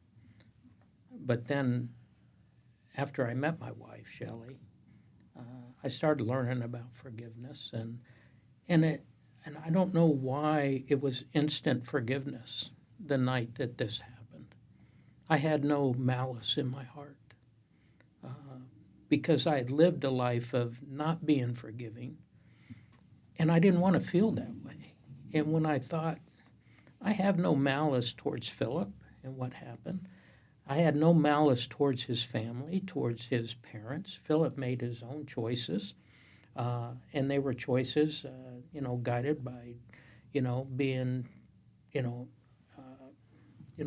But then after I met my wife, Shelley, I started learning about forgiveness, and I don't know why it was instant forgiveness the night that this happened. I had no malice in my heart because I had lived a life of not being forgiving, and I didn't want to feel that way. And when I thought, I have no malice towards Philip and what happened, I had no malice towards his family, towards his parents. Philip made his own choices, and they were choices, guided by, being,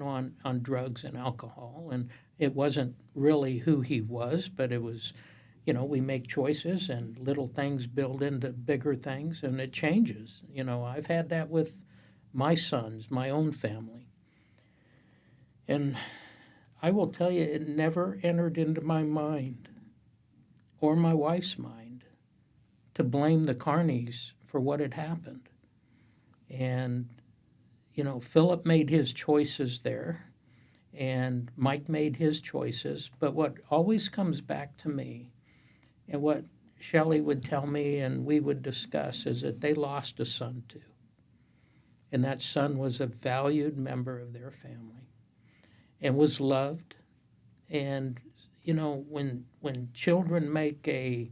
on drugs and alcohol. And it wasn't really who he was, but it was, we make choices and little things build into bigger things, and it changes. I've had that with my sons, my own family. And I will tell you, it never entered into my mind or my wife's mind to blame the Carneys for what had happened. And, Philip made his choices there, and Mike made his choices. But what always comes back to me, and what Shelley would tell me and we would discuss, is that they lost a son too. And that son was a valued member of their family and was loved. And, when children make a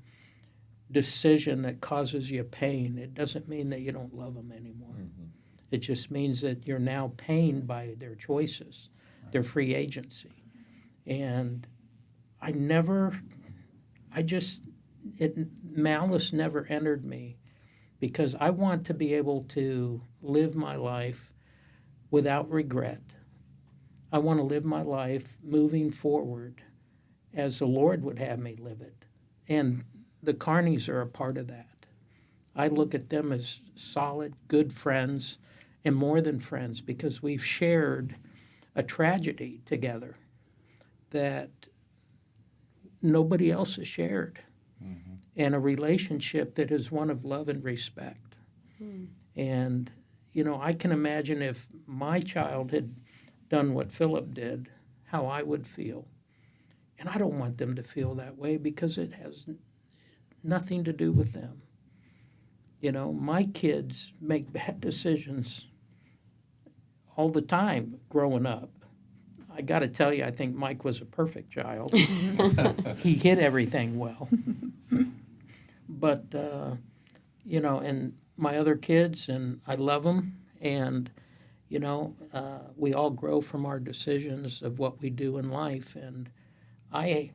decision that causes you pain, it doesn't mean that you don't love them anymore. Mm-hmm. It just means that you're now pained by their choices, their free agency. And malice never entered me, because I want to be able to live my life without regret. I want to live my life moving forward as the Lord would have me live it. And the Carneys are a part of that. I look at them as solid, good friends, and more than friends, because we've shared a tragedy together that nobody else has shared, and a relationship that is one of love and respect. And, I can imagine if my child had done what Philip did, how I would feel. And I don't want them to feel that way because it has nothing to do with them. You know, my kids make bad decisions all the time growing up. I got to tell you, I think Mike was a perfect child. He hit everything well. But, you know, and my other kids, and I love them. And, you know, we all grow from our decisions of what we do in life. And I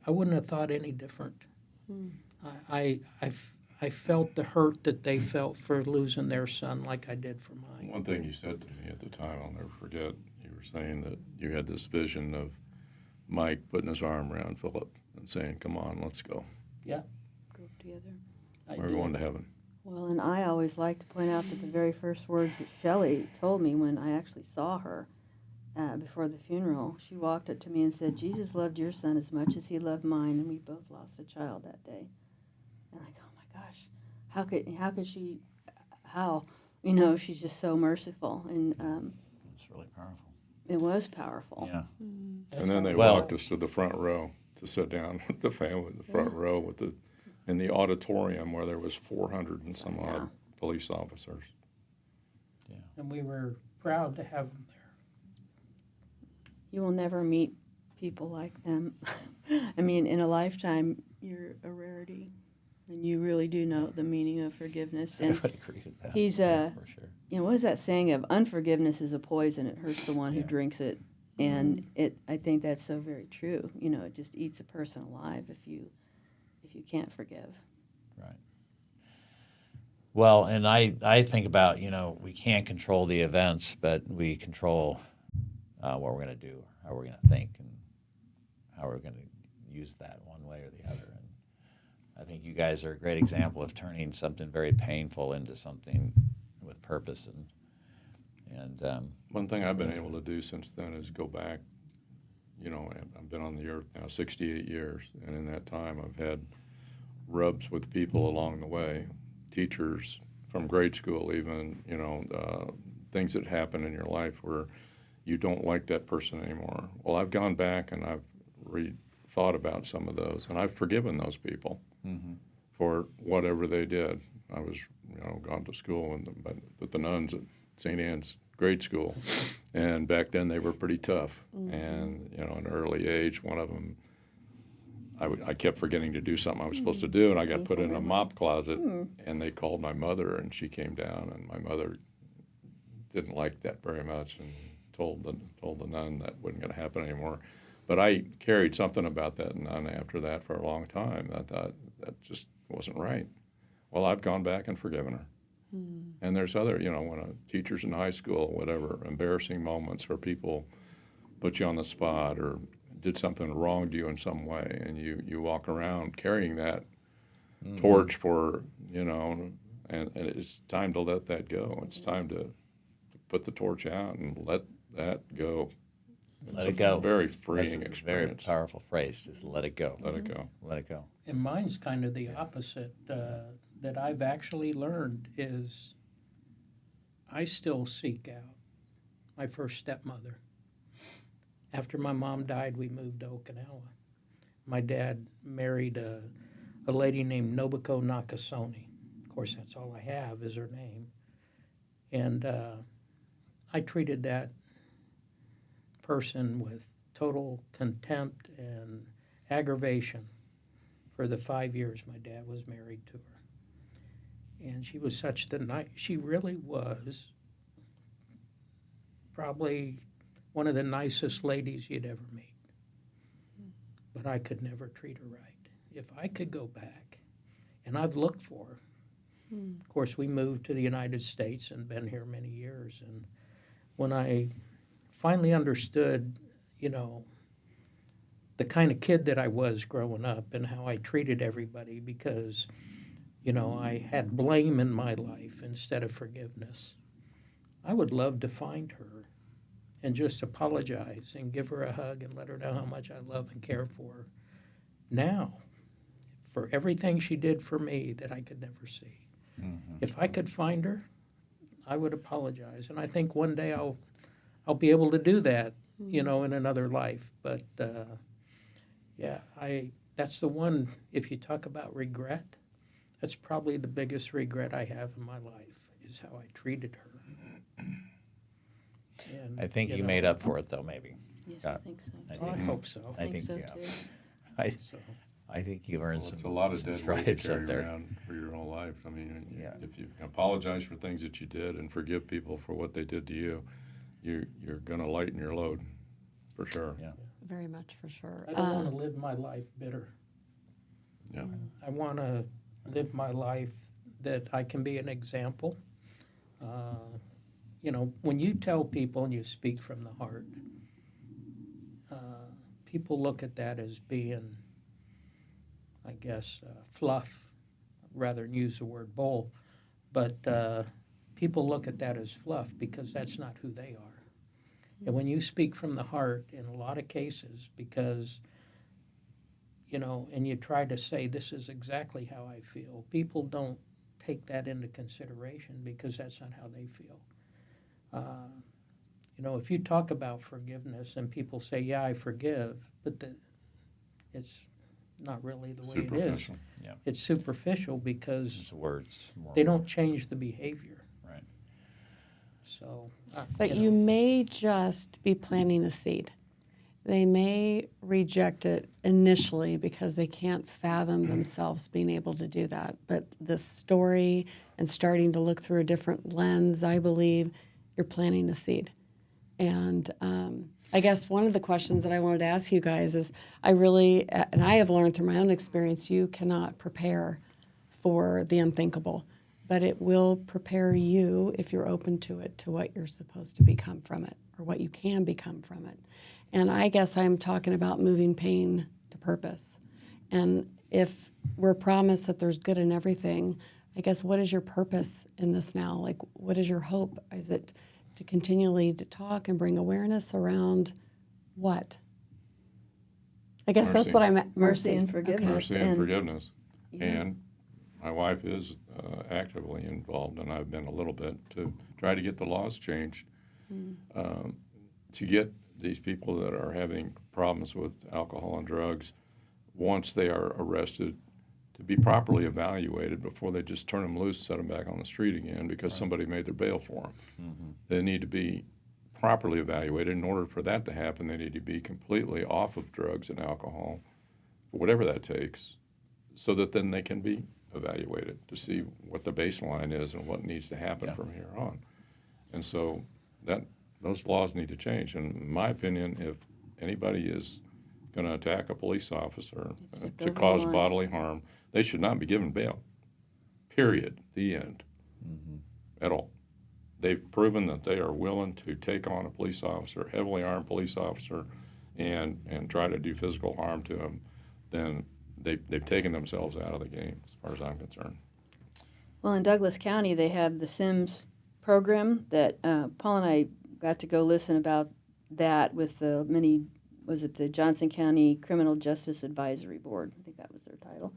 wouldn't have thought any different. I felt the hurt that they felt for losing their son like I did for mine. One thing you said to me at the time, I'll never forget, you were saying that you had this vision of Mike putting his arm around Philip and saying, come on, let's go. Yeah. Go together. We're going to heaven. Well, and I always like to point out that the very first words that Shelley told me when I actually saw her before the funeral, she walked up to me and said, Jesus loved your son as much as he loved mine, and we both lost a child that day. And like, oh my gosh, how could she, you know, she's just so merciful. And It's really powerful. it was powerful. Yeah. And then they Well- walked us to the front row to sit down with the family, the front row with in the auditorium where there was 400 and some odd police officers. And we were proud to have them there. You will never meet people like them. I mean, in a lifetime, you're a rarity. And you really do know the meaning of forgiveness. I And would agree with that. he's for sure. you know, what is that saying of unforgiveness is a poison, it hurts the one who Yeah. drinks it. And I think that's so very true. You know, it just eats a person alive if you can't forgive. Right. Well, and I think about, you know, we can't control the events, but we control what we're going to do, how we're going to think, and how we're going to use that one way or the other. And I think you guys are a great example of turning something very painful into something with purpose. And One thing I've been able to do since then is go back. You know, I've been on the earth now 68 years, and in that time I've had rubs with people along the way, teachers from grade school even, you know, things that happen in your life where you don't like that person anymore. Well, I've gone back and I've thought about some of those, and I've forgiven those people for whatever they did. I was, you know, gone to school with the nuns at St. Anne's grade school, and back then they were pretty tough. And, you know, at an early age, one of them, I kept forgetting to do something I was supposed to do, and I got put in a mop closet, and they called my mother, and she came down, and my mother didn't like that very much and told the nun that wasn't going to happen anymore. But I carried something about that nun after that for a long time. I thought that just wasn't right. Well, I've gone back and forgiven her. And there's other, you know, when teachers in high school, whatever, embarrassing moments where people put you on the spot or did something wrong to you in some way, and you walk around carrying that torch for, you know, and it's time to let that go. It's time to put the torch out and let that go. let It's it go. a very That's freeing a very experience. powerful phrase. Just let it go. Let it go. Let it go. And mine's kind of the opposite. That I've actually learned is I still seek out my first stepmother. After my mom died, we moved to Okinawa. My dad married a lady named Nobuko Nakasone. Of course, that's all I have is her name. And I treated that person with total contempt and aggravation for the 5 years my dad was married to her. And she was she really was probably one of the nicest ladies you'd ever meet. But I could never treat her right. If I could go back, and I've looked for her. Of course, we moved to the United States and been here many years. And when I finally understood, you know, the kind of kid that I was growing up and how I treated everybody because, you know, I had blame in my life instead of forgiveness. I would love to find her and just apologize and give her a hug and let her know how much I love and care for her now for everything she did for me that I could never see. If I could find her, I would apologize. And I think one day I'll be able to do that, you know, in another life. But Yeah, that's the one, if you talk about regret, that's probably the biggest regret I have in my life, is how I treated her. And, I think you know, made up for it, though, maybe. Yes, Yeah. I think so. I Oh, I think- hope so. I think so yeah. too. So, I think you've earned Well, it's a some, lot of some dead weight to stripes carry up there. around for your whole life. I mean, Yeah. if you can apologize for things that you did and forgive people for what they did to you, you're going to lighten your load, for sure. Yeah. Very much for sure. I don't want to live my life bitter. Yeah. I want to live my life that I can be an example. You know, when you tell people and you speak from the heart, people look at that as being, I guess, fluff, rather than use the word bull. But people look at that as fluff because that's not who they are. And when you speak from the heart, in a lot of cases, because, you know, and you try to say, this is exactly how I feel, people don't take that into consideration because that's not how they feel. You know, if you talk about forgiveness and people say, yeah, I forgive, but it's not really the way it is. Superficial. Yeah. It's superficial because It's words. More they don't change the behavior. Right. So, But you may just be planting a seed. They may reject it initially because they can't fathom themselves being able to do that. But the story and starting to look through a different lens, I believe you're planting a seed. And I guess one of the questions that I wanted to ask you guys is, and I have learned through my own experience, you cannot prepare for the unthinkable, but it will prepare you, if you're open to it, to what you're supposed to become from it, or what you can become from it. And I guess I'm talking about moving pain to purpose. And if we're promised that there's good in everything, I guess what is your purpose in this now? Like, what is your hope? Is it to continually to talk and bring awareness around what? I guess that's Mercy. what I'm at. Mercy and forgiveness. Mercy and And- forgiveness. Yeah. And my wife is actively involved, and I've been a little bit, to try to get the laws changed, to get these people that are having problems with alcohol and drugs, once they are arrested, to be properly evaluated before they just turn them loose, set them back on the street again because somebody made their bail for them. Mm-hmm. They need to be properly evaluated. In order for that to happen, they need to be completely off of drugs and alcohol, whatever that takes, so that then they can be evaluated to see what the baseline is and what needs to happen Yeah. from here on. And so those laws need to change. And in my opinion, if anybody is going to attack a police officer It's to over cause the line. bodily harm, they should not be given bail. Period. The end. Mm-hmm. At all. They've proven that they are willing to take on a police officer, heavily armed police officer, and try to do physical harm to him. Then they've taken themselves out of the game, as far as I'm concerned. Well, in Douglas County, they have the SIMS program that Paul and I got to go listen about that with the the Johnson County Criminal Justice Advisory Board. I think that was their title.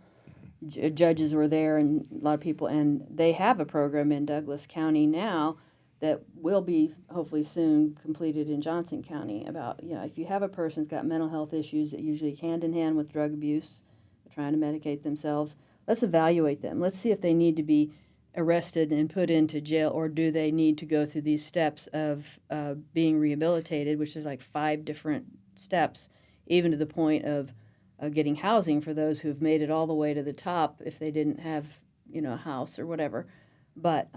Judges were there and a lot of people, and they have a program in Douglas County now that will be hopefully soon completed in Johnson County about, if you have a person who's got mental health issues that usually hand in hand with drug abuse, they're trying to medicate themselves, let's evaluate them. Let's see if they need to be arrested and put into jail, or do they need to go through these steps of being rehabilitated, which is like 5 different steps, even to the point of getting housing for those who've made it all the way to the top if they didn't have, a house or whatever. But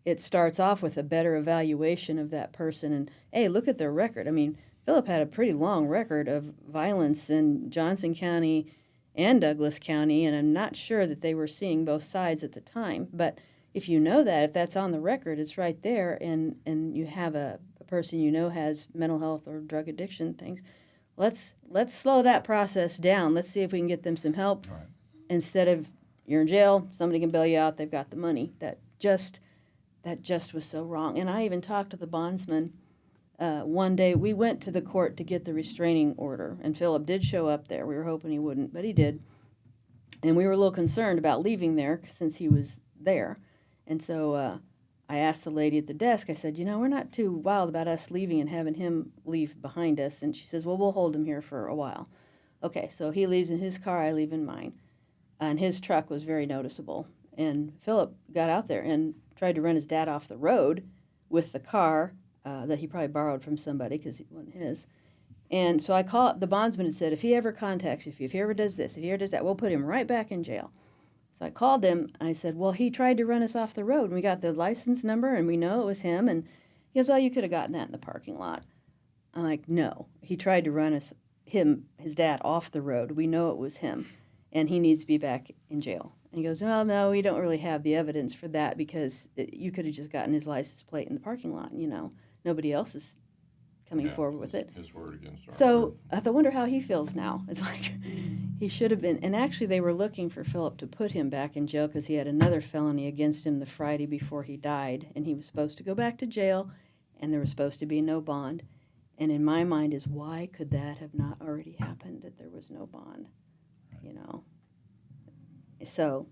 it starts off with a better evaluation of that person. And, hey, look at their record. I mean, Philip had a pretty long record of violence in Johnson County and Douglas County, and I'm not sure that they were seeing both sides at the time. But if you know that, if that's on the record, it's right there, and you have a person has mental health or drug addiction things, let's slow that process down. Let's see if we can get them some help. Right. Instead of you're in jail, somebody can bail you out, they've got the money. That just was so wrong. And I even talked to the bondsman one day. We went to the court to get the restraining order, and Philip did show up there. We were hoping he wouldn't, but he did. And we were a little concerned about leaving there since he was there. And so I asked the lady at the desk, I said, we're not too wild about us leaving and having him leave behind us. And she says, well, we'll hold him here for a while. Okay, so he leaves in his car, I leave in mine. And his truck was very noticeable. And Philip got out there and tried to run his dad off the road with the car that he probably borrowed from somebody because it wasn't his. And so I called the bondsman and said, if he ever contacts you, if he ever does this, if he ever does that, we'll put him right back in jail. So I called him. I said, well, he tried to run us off the road. And we got the license number, and we know it was him. And he goes, oh, you could have gotten that in the parking lot. I'm like, no. He tried to run his dad, off the road. We know it was him, and he needs to be back in jail. And he goes, well, no, we don't really have the evidence for that because you could have just gotten his license plate in the parking lot. Nobody else is coming forward with it. His word against our So word. I thought, wonder how he feels now. It's like he should have been. And actually, they were looking for Philip to put him back in jail because he had another felony against him the Friday before he died, and he was supposed to go back to jail, and there was supposed to be no bond. And in my mind is, why could that have not already happened, that there was no bond, So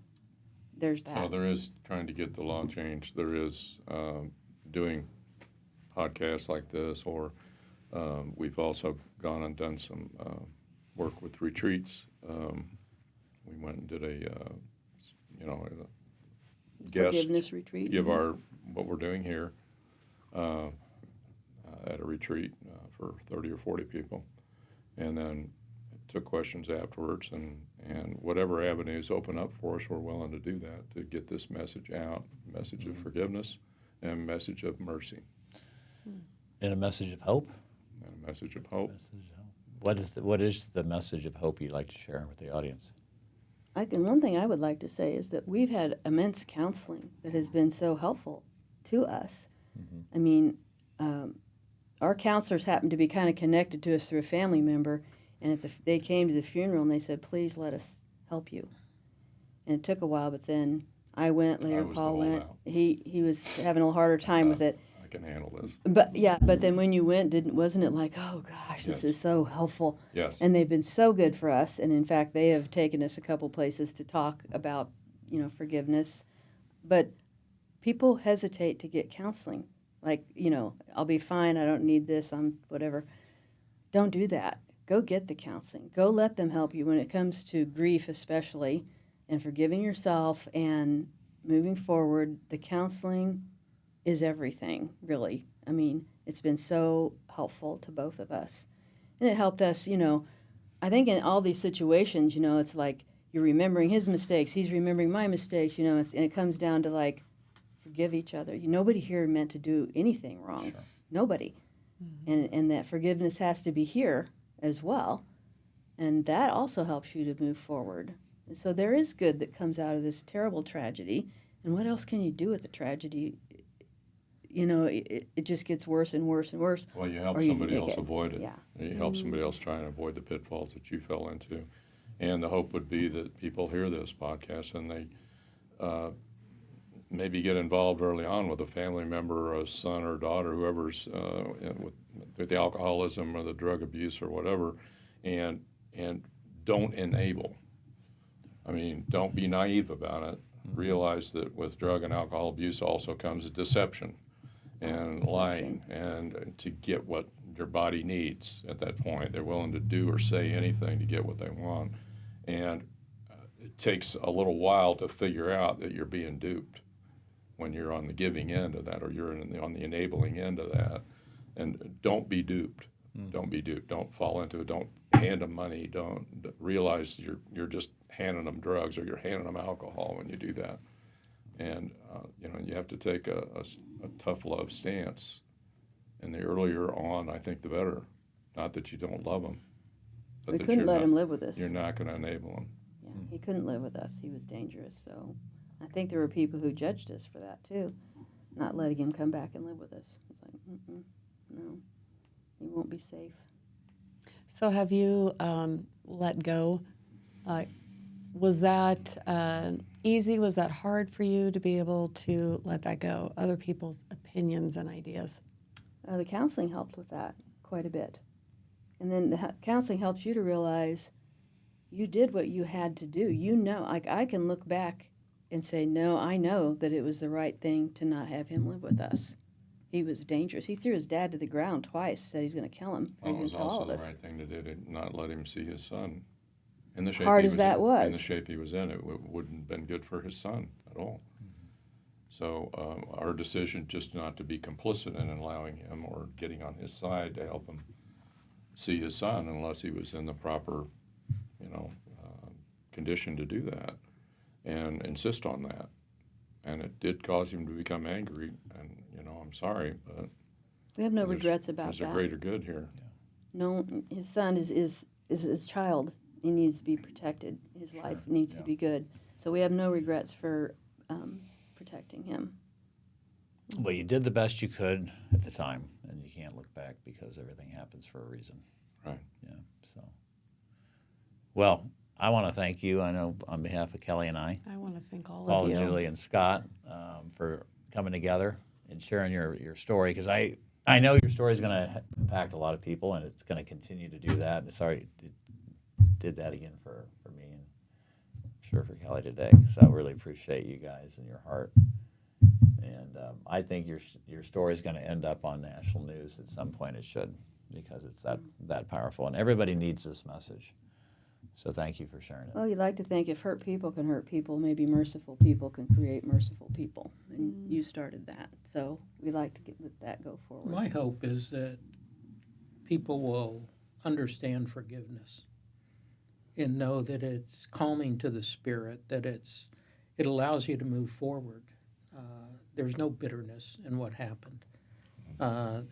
there's that. So there is trying to get the law changed. There is doing podcasts like this, or we've also gone and done some work with retreats. We went and did a guest Forgiveness retreat. give our what we're doing here at a retreat for 30 or 40 people, and then took questions afterwards, and whatever avenues open up for us, we're willing to do that to get this message out, message of forgiveness and message of mercy And a message of hope. and a message of hope. What is the message of hope you'd like to share with the audience? One thing I would like to say is that we've had immense counseling that has been so helpful to us. I mean, our counselors happened to be kind of connected to us through a family member, and they came to the funeral and they said, please let us help you. And it took a while, but then I went, later was the Paul went. holdout. He was having a harder time with it. I can handle this. But then when you went, wasn't it like, oh gosh, this Yes. is so helpful? Yes. And they've been so good for us. And in fact, they have taken us a couple places to talk about, forgiveness. But people hesitate to get counseling. Like, I'll be fine. I don't need this. I'm whatever. Don't do that. Go get the counseling. Go let them help you when it comes to grief, especially, and forgiving yourself and moving forward. The counseling is everything, really. I mean, it's been so helpful to both of us. And it helped us, I think in all these situations, it's like you're remembering his mistakes, he's remembering my mistakes, and it comes down to like, forgive each other. Nobody here meant to do anything wrong. Sure. Nobody. And that forgiveness has to be here as well. And that also helps you to move forward. And so there is good that comes out of this terrible tragedy. And what else can you do with the tragedy? It just gets worse and worse and worse. Well, you help or you somebody make else it. avoid it. Yeah. You help somebody else try and avoid the pitfalls that you fell into. And the hope would be that people hear this podcast and they maybe get involved early on with a family member or a son or daughter, whoever's with the alcoholism or the drug abuse or whatever, and don't enable. I mean, don't be naive about it. Realize that with drug and alcohol abuse also comes deception and lying, and to get what your body needs at that point. They're willing to do or say anything to get what they want. And it takes a little while to figure out that you're being duped when you're on the giving end of that, or you're on the enabling end of that. And don't be duped. Don't be duped. Don't fall into it. Don't hand them money. Don't realize you're just handing them drugs or you're handing them alcohol when you do that. And you have to take a tough love stance. And the earlier on, I think, the better. Not that you don't love them, but We that couldn't you're let not- him live with us. You're not going to enable them. Yeah, he couldn't live with us. He was dangerous. So I think there were people who judged us for that too, not letting him come back and live with us. It's like, no, he won't be safe. So have you let go? Was that easy? Was that hard for you to be able to let that go? Other people's opinions and ideas? The counseling helped with that quite a bit. And then the counseling helps you to realize you did what you had to do. Like I can look back and say, no, I know that it was the right thing to not have him live with us. he was dangerous. He threw his dad to the ground twice, said he's going to kill him. Well, He's it was going to kill all also of the us. right thing to do to not let him see his son. In the shape Hard he as was that in, was. in the shape he was in, it wouldn't have been good for his son at all. So our decision just not to be complicit in allowing him or getting on his side to help him see his son unless he was in the proper, condition to do that, and insist on that. And it did cause him to become angry. And I'm sorry, but We have no regrets about there's that. a greater good here. No, his son is his child. He needs to be protected. His life needs to be good. So we have no regrets for protecting him. Well, you did the best you could at the time, and you can't look back because everything happens for a reason. Right. Yeah. So, well, I want to thank you. I know on behalf of Kelly and I, I want to thank all Paul of you. and Julie and Scott, for coming together and sharing your story, because I know your story is going to impact a lot of people, and it's going to continue to do that. And sorry it did that again for me, and I'm sure for Kelly today, because I really appreciate you guys and your heart. And I think your story is going to end up on national news at some point. It should, because it's that powerful, and everybody needs this message. So thank you for sharing it. Well, you'd like to think if hurt people can hurt people, maybe merciful people can create merciful people. And you started that. So we like to let that go forward. My hope is that people will understand forgiveness and know that it's calming to the spirit, that it allows you to move forward. There's no bitterness in what happened.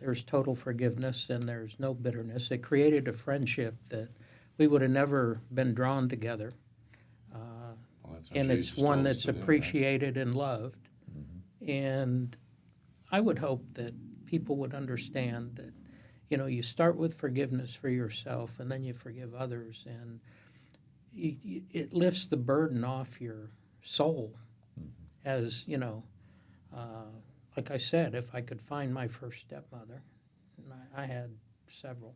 There's total forgiveness and there's no bitterness. It created a friendship that we would have never been drawn together. Well, that's how And Jesus it's one told us that's to do, right? appreciated and loved. And I would hope that people would understand that, you start with forgiveness for yourself and then you forgive others, and it lifts the burden off your soul. As, like I said, if I could find my first stepmother, and I had several,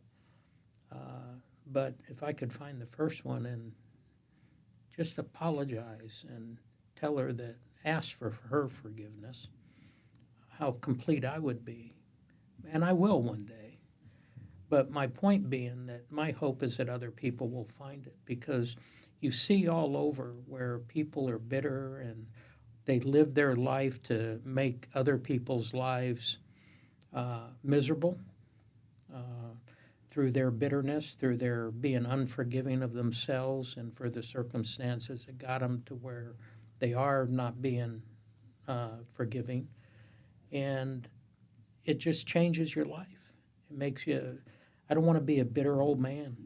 but if I could find the first one and just apologize and tell her that, ask for her forgiveness, how complete I would be. And I will one day. But my point being that my hope is that other people will find it, because you see all over where people are bitter and they live their life to make other people's lives miserable. Through their bitterness, through their being unforgiving of themselves and for the circumstances that got them to where they are not being forgiving. And it just changes your life. It makes you, I don't want to be a bitter old man.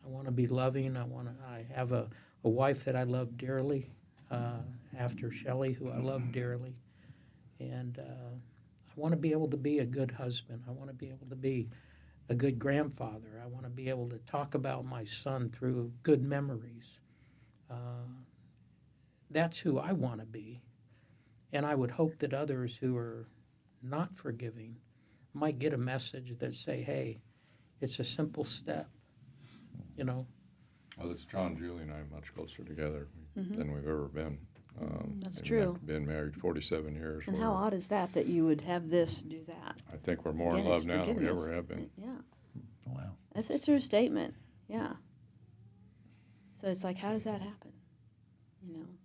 I want to be loving. I have a wife that I love dearly, after Shelley, who I love dearly. And I want to be able to be a good husband. I want to be able to be a good grandfather. I want to be able to talk about my son through good memories. That's who I want to be. And I would hope that others who are not forgiving might get a message that say, hey, it's a simple step, Well, it's John, Julie, and I are much closer together than we've ever been. That's and true. we've been married 47 years. And how odd is that you would have this do that? I think we're more in Again, love it's now than we forgiveness. ever have been. Yeah. Wow. It's a true statement. Yeah. So it's like, how does that happen?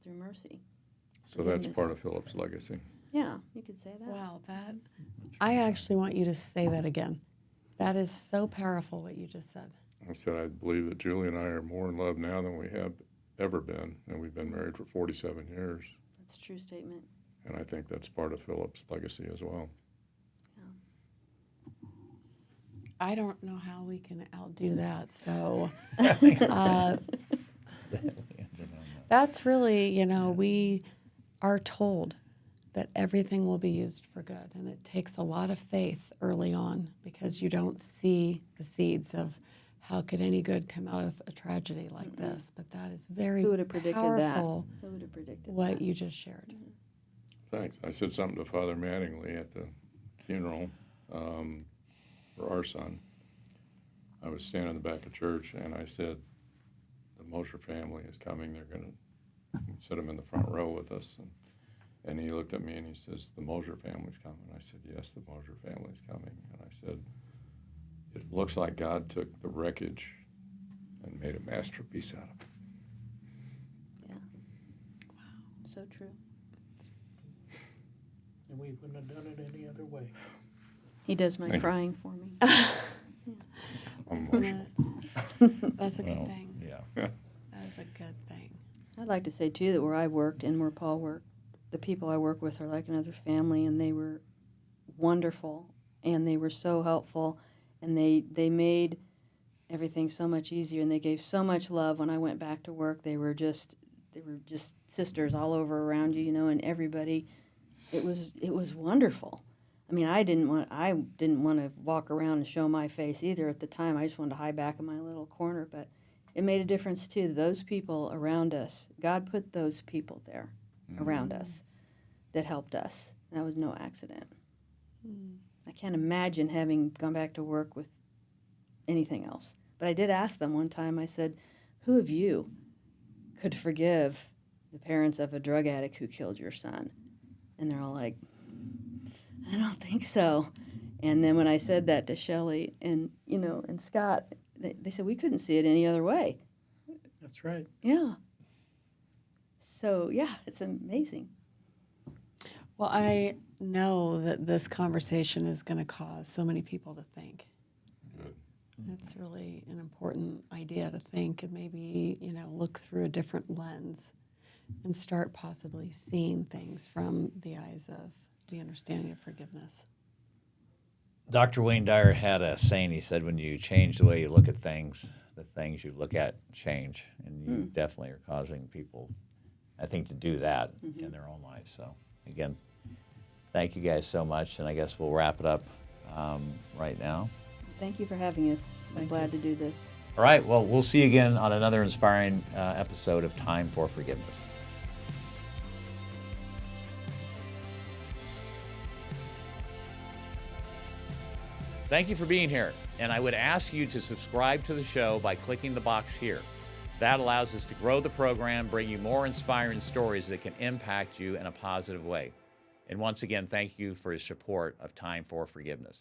Through mercy. So that's Forgiveness. part of Philip's legacy. Yeah, you could say that. Wow, I actually want you to say that again. That is so powerful what you just said. I said I believe that Julie and I are more in love now than we have ever been, and we've been married for 47 years. That's a true statement. And I think that's part of Philip's legacy as well. I don't know how we can outdo that. So that's really, we are told that everything will be used for good. And it takes a lot of faith early on, because you don't see the seeds of how could any good come out of a tragedy like this. But that is very Who would have predicted powerful that? Who would have predicted what that? you just shared. Thanks. I said something to Father Mattingly at the funeral for our son. I was standing in the back of church, and I said, the Mosher family is coming. They're going to sit them in the front row with us. And he looked at me and he says, the Mosher family's coming. I said, yes, the Mosher family's coming. And I said, it looks like God took the wreckage and made a masterpiece out of it. Yeah. Wow. So true. And we wouldn't have done it any other way. He does my Thank you. crying for me. I'm That's emotional. That's a good Well, thing. Yeah. That is a good thing. I'd like to say, too, that where I worked and where Paul worked, the people I work with are like another family, and they were wonderful, and they were so helpful, and they made everything so much easier, and they gave so much love. When I went back to work, they were just sisters all over around you, you know, and everybody. It was wonderful. I mean, I didn't want to walk around and show my face either at the time. I just wanted to hide back in my little corner, but it made a difference too. Those people around us, God put those people there around us that helped us. That was no accident. I can't imagine having gone back to work with anything else. But I did ask them one time, I said, who of you could forgive the parents of a drug addict who killed your son? And they're all like, I don't think so. And then when I said that to Shelley and, you know, and Scott, they said we couldn't see it any other way. That's right. Yeah. So, yeah, it's amazing. Well, I know that this conversation is going to cause so many people to think. Good. It's really an important idea to think and maybe, you know, look through a different lens and start possibly seeing things from the eyes of the understanding of forgiveness. Dr. Wayne Dyer had a saying. He said, when you change the way you look at things, the things you look at change. And you definitely are causing people, I think, to do that in their own lives. So, again, thank you guys so much. And I guess we'll wrap it up right now. Thank you for having us. I'm glad to do this. All right. Well, we'll see you again on another inspiring episode of Time for Forgiveness. Thank you for being here, and I would ask you to subscribe to the show by clicking the box here. That allows us to grow the program, bring you more inspiring stories that can impact you in a positive way. And once again, thank you for your support of Time for Forgiveness.